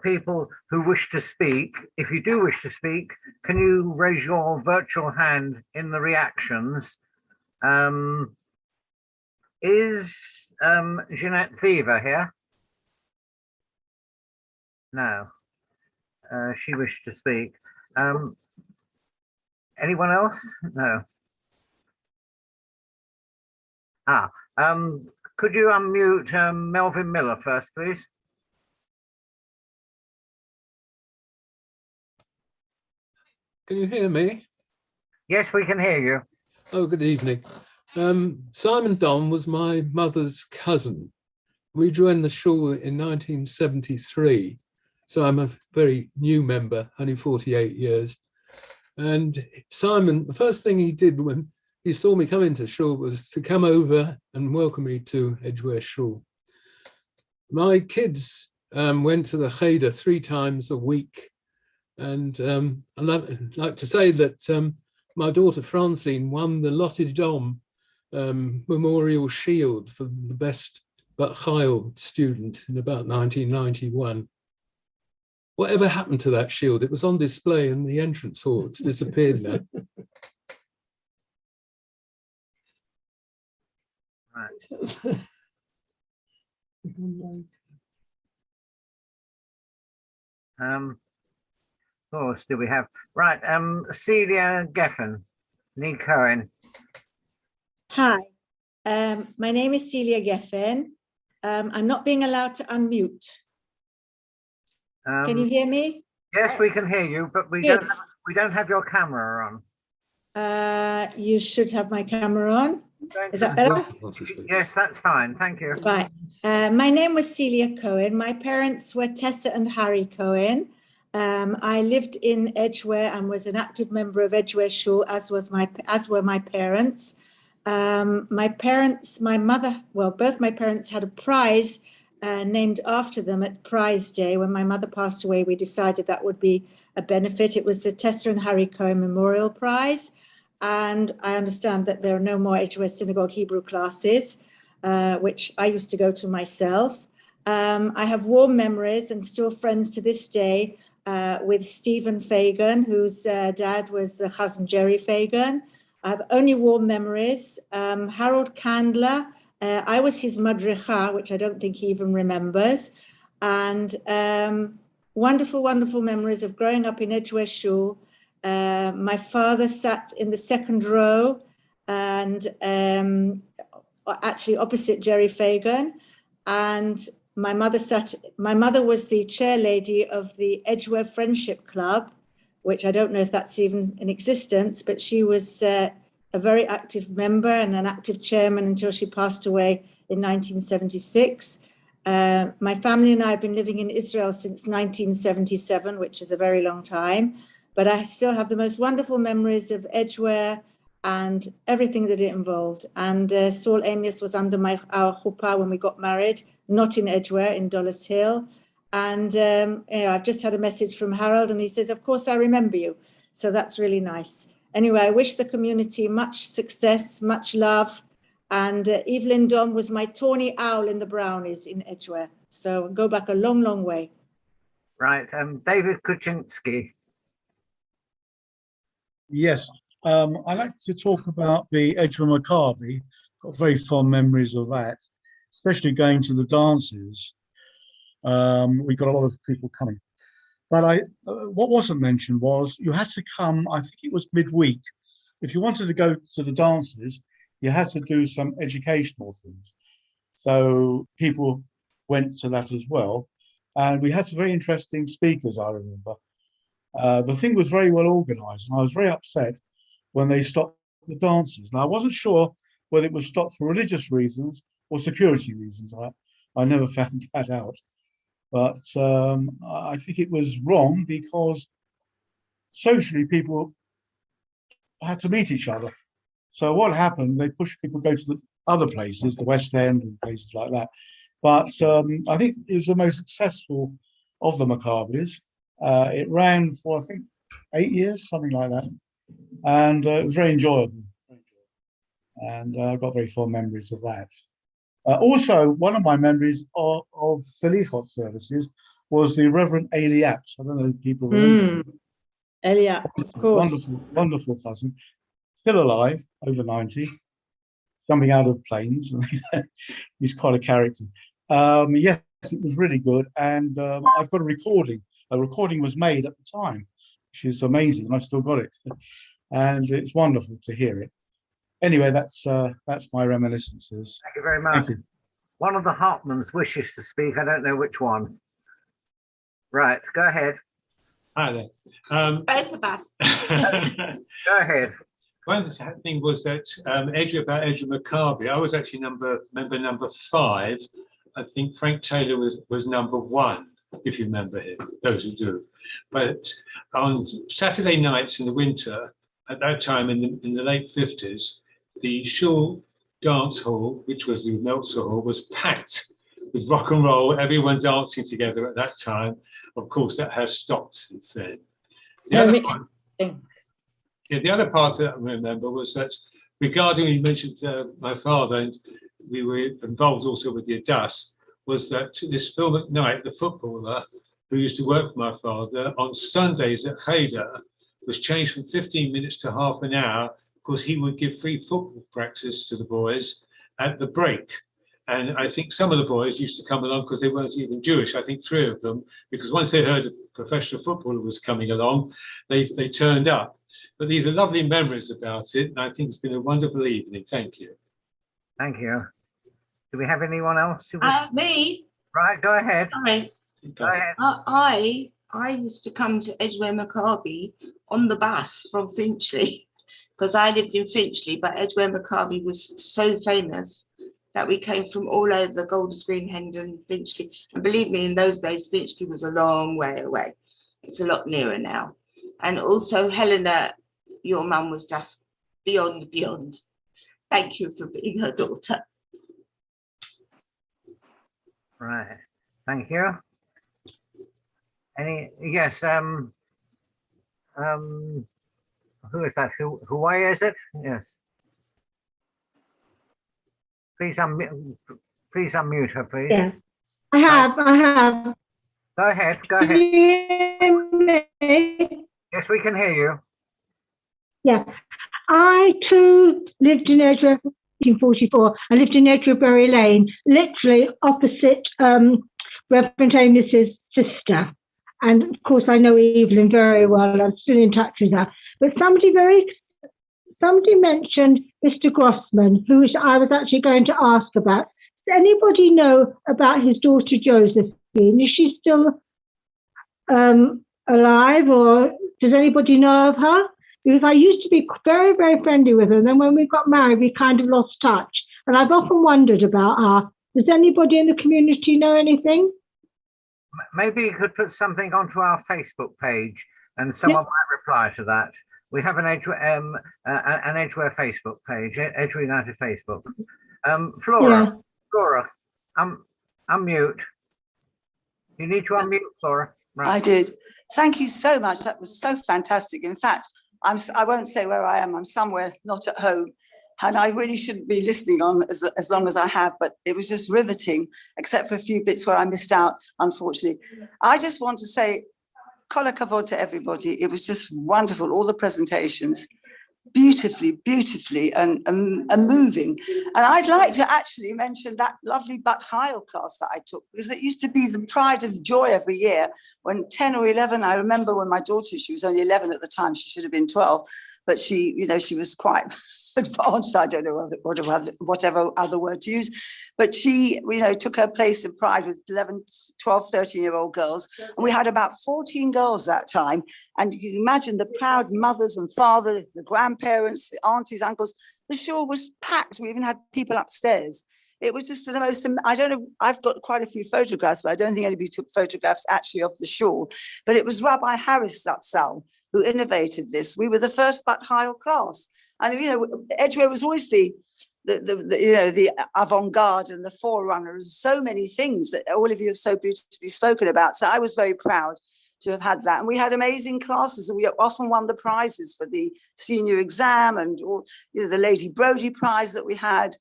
people who wish to speak. If you do wish to speak, can you raise your virtual hand in the reactions? Is Jeanette Fever here? No, she wished to speak. Anyone else? No. Could you unmute Melvin Miller first, please? Can you hear me? Yes, we can hear you. Oh, good evening. Simon Don was my mother's cousin. We joined the shul in 1973, so I'm a very new member, only 48 years. And Simon, the first thing he did when he saw me come into shul was to come over and welcome me to Edgware Shul. My kids went to the Cheder 3 times a week. And I'd like to say that my daughter Francine won the Lotte Dom Memorial Shield for the best Bat Chayil student in about 1991. Whatever happened to that shield? It was on display in the entrance hall. It's disappeared now. Right. Who else do we have? Right, Celia Geffen, Nee Cohen. Hi, my name is Celia Geffen. I'm not being allowed to unmute. Can you hear me? Yes, we can hear you, but we don't have your camera on. You should have my camera on. Is that better? Yes, that's fine. Thank you. Right. My name was Celia Cohen. My parents were Tessa and Harry Cohen. I lived in Edgware and was an active member of Edgware Shul, as were my parents. Both my parents had a prize named after them at Prize Day. When my mother passed away, we decided that would be a benefit. It was the Tessa and Harry Cohen Memorial Prize. And I understand that there are no more Edgware Synagogue Hebrew classes, which I used to go to myself. I have warm memories and still friends to this day with Stephen Fagan, whose dad was the Chazan Jerry Fagan. I have only warm memories. Harold Candler, I was his madricha, which I don't think he even remembers. And wonderful, wonderful memories of growing up in Edgware Shul. My father sat in the second row and actually opposite Jerry Fagan. And my mother was the chair lady of the Edgware Friendship Club, which I don't know if that's even in existence, but she was a very active member and an active chairman until she passed away in 1976. My family and I have been living in Israel since 1977, which is a very long time. but I still have the most wonderful memories of Edgware and everything that it involved. And Saul Amias was under our chuppah when we got married, not in Edgware, in Dollis Hill. And I've just had a message from Harold, and he says, of course, I remember you. So that's really nice. Anyway, I wish the community much success, much love. And Evelyn Don was my tawny owl in the Brownies in Edgware. So go back a long, long way. Right, David Kuczynski. Yes, I like to talk about the Edgware Maccabi. Got very fond memories of that, especially going to the dances. We got a lot of people coming. But what wasn't mentioned was you had to come, I think it was midweek. If you wanted to go to the dances, you had to do some educational things. So people went to that as well. And we had some very interesting speakers, I remember. The thing was very well organized, and I was very upset when they stopped the dances. Now, I wasn't sure whether it was stopped for religious reasons or security reasons. I never found that out. But I think it was wrong because socially people had to meet each other. So what happened, they pushed people to go to the other places, the West End and places like that. But I think it was the most successful of the Maccabis. It ran for, I think, 8 years, something like that. And it was very enjoyable. And I got very fond memories of that. Also, one of my memories of Salichot services was the Reverend Eliat. I don't know if people remember. Eliat, of course. Wonderful, wonderful cousin. Still alive, over 90, jumping out of planes. He's quite a character. Yes, it was really good. And I've got a recording. A recording was made at the time, which is amazing. And I've still got it. And it's wonderful to hear it. Anyway, that's my reminiscences. Thank you very much. Thank you. One of the Hartmans wishes to speak. I don't know which one. Right, go ahead. Hi there. Both of us. Go ahead. One of the things was that Edgware Maccabi, I was actually member number 5. I think Frank Taylor was number 1, if you remember him, those who do. But on Saturday nights in the winter, at that time in the late 50s, the Shul dance hall, which was the Meltzer Hall, was packed with rock and roll, everyone dancing together at that time. Of course, that has stopped since then. The other part that I remember was that regarding, you mentioned my father, and we were involved also with the Adas, was that this Phil McKnight, the footballer who used to work for my father, on Sundays at Cheder, was changed from 15 minutes to half an hour because he would give free football practice to the boys at the break. And I think some of the boys used to come along because they weren't even Jewish. I think 3 of them, because once they heard a professional footballer was coming along, they turned up. But these are lovely memories about it. And I think it's been a wonderful evening. Thank you. Thank you. Do we have anyone else? Me? Right, go ahead. Sorry. Go ahead. I used to come to Edgware Maccabi on the bus from Finchley because I lived in Finchley, but Edgware Maccabi was so famous that we came from all over Golders Green, Hendon, Finchley. And believe me, in those days, Finchley was a long way away. It's a lot nearer now. And also, Helena, your mum was just beyond. Thank you for being her daughter. Right, thank you. Yes, who is that? Hawaii, is it? Yes. Please unmute her, please. Yeah, I have. Go ahead. Can you hear me? Yes, we can hear you. Yeah, I too lived in Edgware 1944. I lived in Edgware Lane, literally opposite Reverend Amos's sister. And of course, I know Evelyn very well. I'm still in touch with her. But somebody mentioned Mr. Grossman, who I was actually going to ask about. Does anybody know about his daughter Josephine? Is she still alive, or does anybody know of her? Because I used to be very, very friendly with her. And then when we got married, we kind of lost touch. And I've often wondered about her. Does anybody in the community know anything? Maybe you could put something onto our Facebook page and someone might reply to that. We have an Edgware Facebook page, Edgware United Facebook. Flora, Flora, unmute. You need to unmute, Flora. Right. I did. Thank you so much. That was so fantastic. In fact, I won't say where I am. I'm somewhere not at home. And I really shouldn't be listening on as long as I have, but it was just riveting, except for a few bits where I missed out, unfortunately. I just want to say, kol hakavod to everybody. It was just wonderful, all the presentations, beautifully and moving. And I'd like to actually mention that lovely Bat Chayil class that I took, because it used to be the pride of joy every year when 10 or 11, I remember when my daughter, she was only 11 at the time, she should have been 12, but she, you know, she was quite advanced, I don't know whatever other word to use, but she, you know, took her place in pride with 11, 12, 13-year-old girls. And we had about 14 girls that time. And you can imagine the proud mothers and fathers, the grandparents, the aunties, uncles. The shul was packed. We even had people upstairs. It was just the most, I don't know, I've got quite a few photographs, but I don't think anybody took photographs actually of the shul. But it was Rabbi Harris Zatzal who innovated this. We were the first Bat Chayil class. And, you know, Edgware was always the avant-garde and the forerunner of so many things that all of you have so beautifully spoken about. So I was very proud to have had that. And we had amazing classes, and we often won the prizes for the senior exam and the Lady Brodie Prize that we had.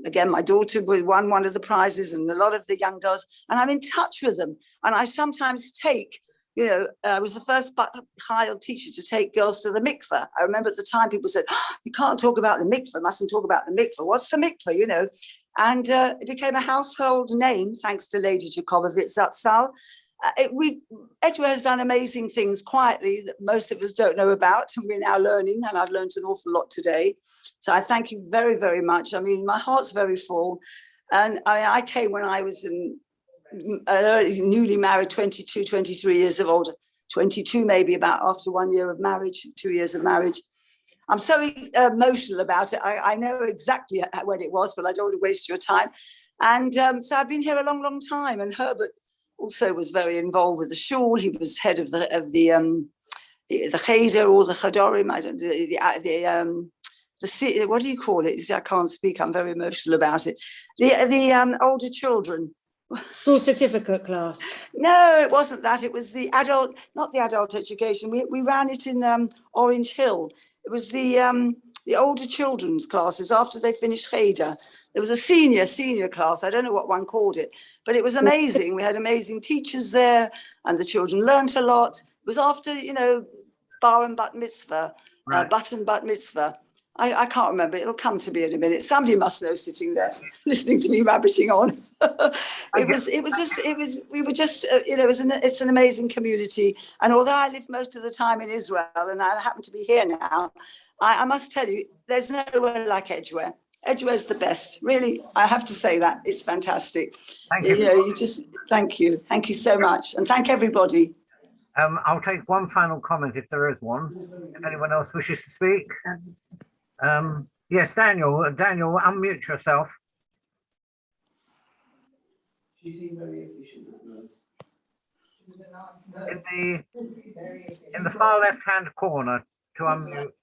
Again, my daughter won one of the prizes, and a lot of the young girls, and I'm in touch with them. And I sometimes take, I was the first Bat Chayil teacher to take girls to the mikveh. I remember at the time people said, oh, you can't talk about the mikveh, mustn't talk about the mikveh. What's the mikveh, And it became a household name, thanks to Lady Jakobovitz Zatzal. Edgware has done amazing things quietly that most of us don't know about, and we're now learning, and I've learned an awful lot today. So I thank you very, very much. I mean, my heart's very full. And I came when I was newly married, 22, 23 years of old, 22 maybe, about after 1 year of marriage, 2 years of marriage. I'm so emotional about it. I know exactly when it was, but I don't want to waste your time. And so I've been here a long, long time. And Herbert also was very involved with the shul. He was head of the cheder or the chadorim. I don't the what do you call it? I can't speak. I'm very emotional about it. The older children. School certificate class. No, it wasn't that. It was the adult, not the adult education. We ran it in Orange Hill. It was the older children's classes after they finished cheder. There was a senior class. I don't know what one called it, but it was amazing. We had amazing teachers there, and the children learnt a lot. It was after, bar and bat mitzvah, Right. bat and bat mitzvah. I can't remember. It'll come to me in a minute. Somebody must know, sitting there listening to me rabbiting on. It's an amazing community. And although I live most of the time in Israel and I happen to be here now, I must tell you, there's nowhere like Edgware. Edgware's the best, really. I have to say that. It's fantastic. Thank you. Thank you. Thank you so much. And thank everybody. I'll take one final comment if there is one. If anyone else wishes to speak. Yes, Daniel, unmute yourself. She seemed very efficient. In the far left-hand corner to unmute.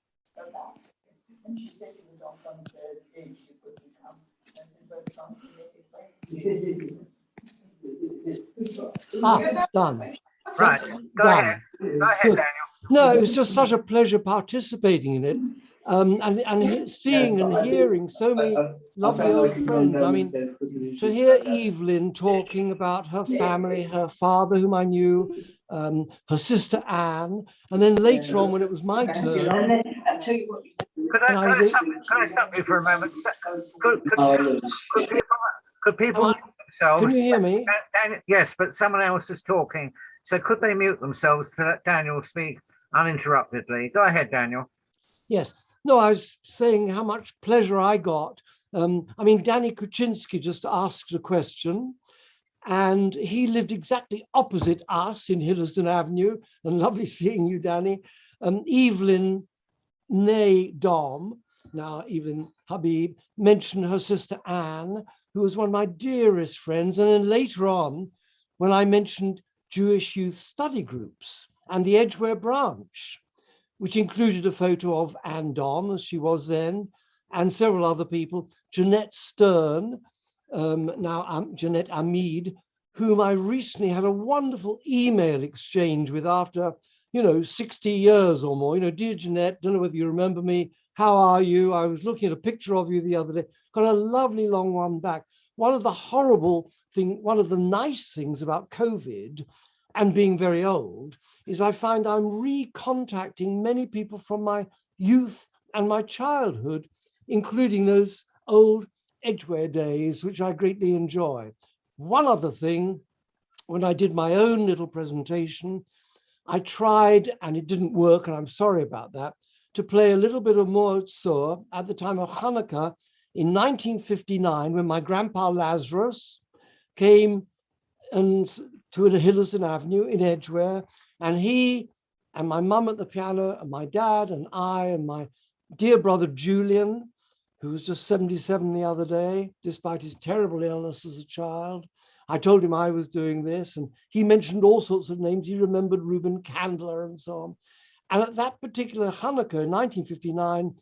Done. Right, go ahead, Daniel. No, it was just such a pleasure participating in it. And seeing and hearing so many lovely old friends. I mean, to hear Evelyn talking about her family, her father, whom I knew, her sister Anne, and then later on when it was my turn. Could I stop you for a moment? Could people mute themselves? Can you hear me? Yes, but someone else is talking. So could they mute themselves to let Daniel speak uninterruptedly? Go ahead, Daniel. Yes. No, I was saying how much pleasure I got. I mean, Danny Kuczynski just asked a question, and he lived exactly opposite us in Hillersdon Avenue. And lovely seeing you, Danny. Evelyn Nay Dom, now Evelyn Habib, mentioned her sister Anne, who was one of my dearest friends. And then later on, when I mentioned Jewish youth study groups, and the Edgware branch, which included a photo of Anne Don, as she was then, and several other people, Jeanette Stern, now Jeanette Amid, whom I recently had a wonderful email exchange with after, 60 years or more. Dear Jeanette, don't know whether you remember me. How are you? I was looking at a picture of you the other day. Got a lovely long one back. One of the nice things about COVID and being very old is I find I'm recontacting many people from my youth and my childhood, including those old Edgware days, which I greatly enjoy. One other thing, when I did my own little presentation, I tried, and it didn't work, and I'm sorry about that, to play a little bit of Moed Tzur at the time of Hanukkah in 1959, when my grandpa Lazarus came to the Hillerson Avenue in Edgware, and he and my mum at the piano, and my dad and I and my dear brother Julian, who was just 77 the other day, despite his terrible illness as a child. I told him I was doing this, and he mentioned all sorts of names. He remembered Reuben Candler and so on. And at that particular Hanukkah in 1959,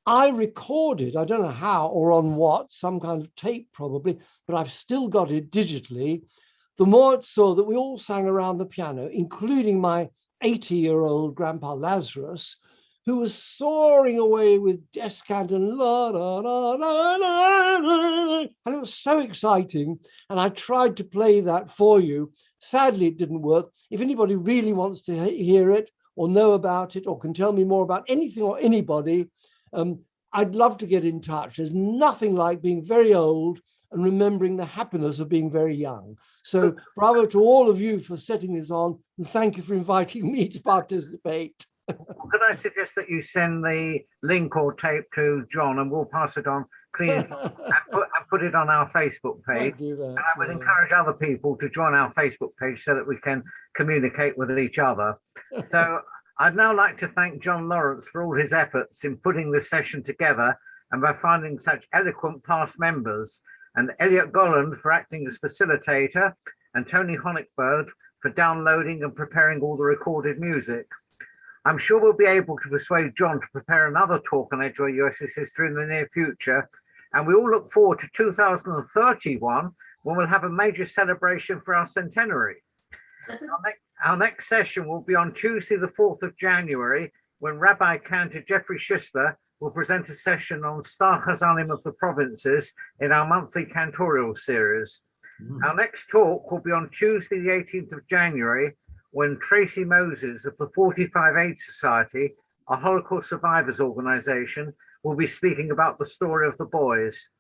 I recorded, I don't know how or on what, some kind of tape probably, but I've still got it digitally, the Moed Tzur that we all sang around the piano, including my 80-year-old grandpa Lazarus, who was soaring away with descant and la la la la la, and it was so exciting. And I tried to play that for you. Sadly, it didn't work. If anybody really wants to hear it or know about it or can tell me more about anything or anybody, I'd love to get in touch. There's nothing like being very old and remembering the happiness of being very young. So bravo to all of you for setting this on, and thank you for inviting me to participate. Could I suggest that you send the link or tape to John, and we'll pass it on clean and put it on our Facebook page. And I would encourage other people to join our Facebook page so that we can communicate with each other. So I'd now like to thank John Lawrence for all his efforts in putting this session together and by finding such eloquent past members, and Elliot Golland for acting as facilitator, and Tony Honigberg for downloading and preparing all the recorded music. I'm sure we'll be able to persuade John to prepare another talk on Edgware USS history in the near future, and we all look forward to 2031, when we'll have a major celebration for our centenary. Our next session will be on Tuesday, the 4th of January, when Rabbi Cantor Jeffrey Schuster will present a session on Star Chazanim of the provinces in our monthly cantorial series. Our next talk will be on Tuesday, the 18th of January, when Tracy Moses of the 45 Aid Society, a Holocaust survivors organization, will be speaking about the story of the boys.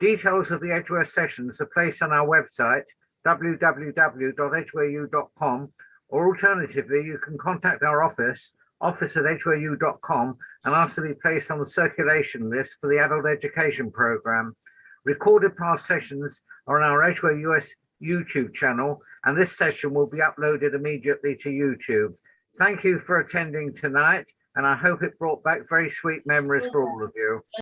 Details of the Edgware sessions are placed on our website, www.edgwareu.com, or alternatively, you can contact our office@edgwareu.com, and ask to be placed on the circulation list for the adult education program. Recorded past sessions are on our Edgware US YouTube channel, and this session will be uploaded immediately to YouTube. Thank you for attending tonight, and I hope it brought back very sweet memories for all of you.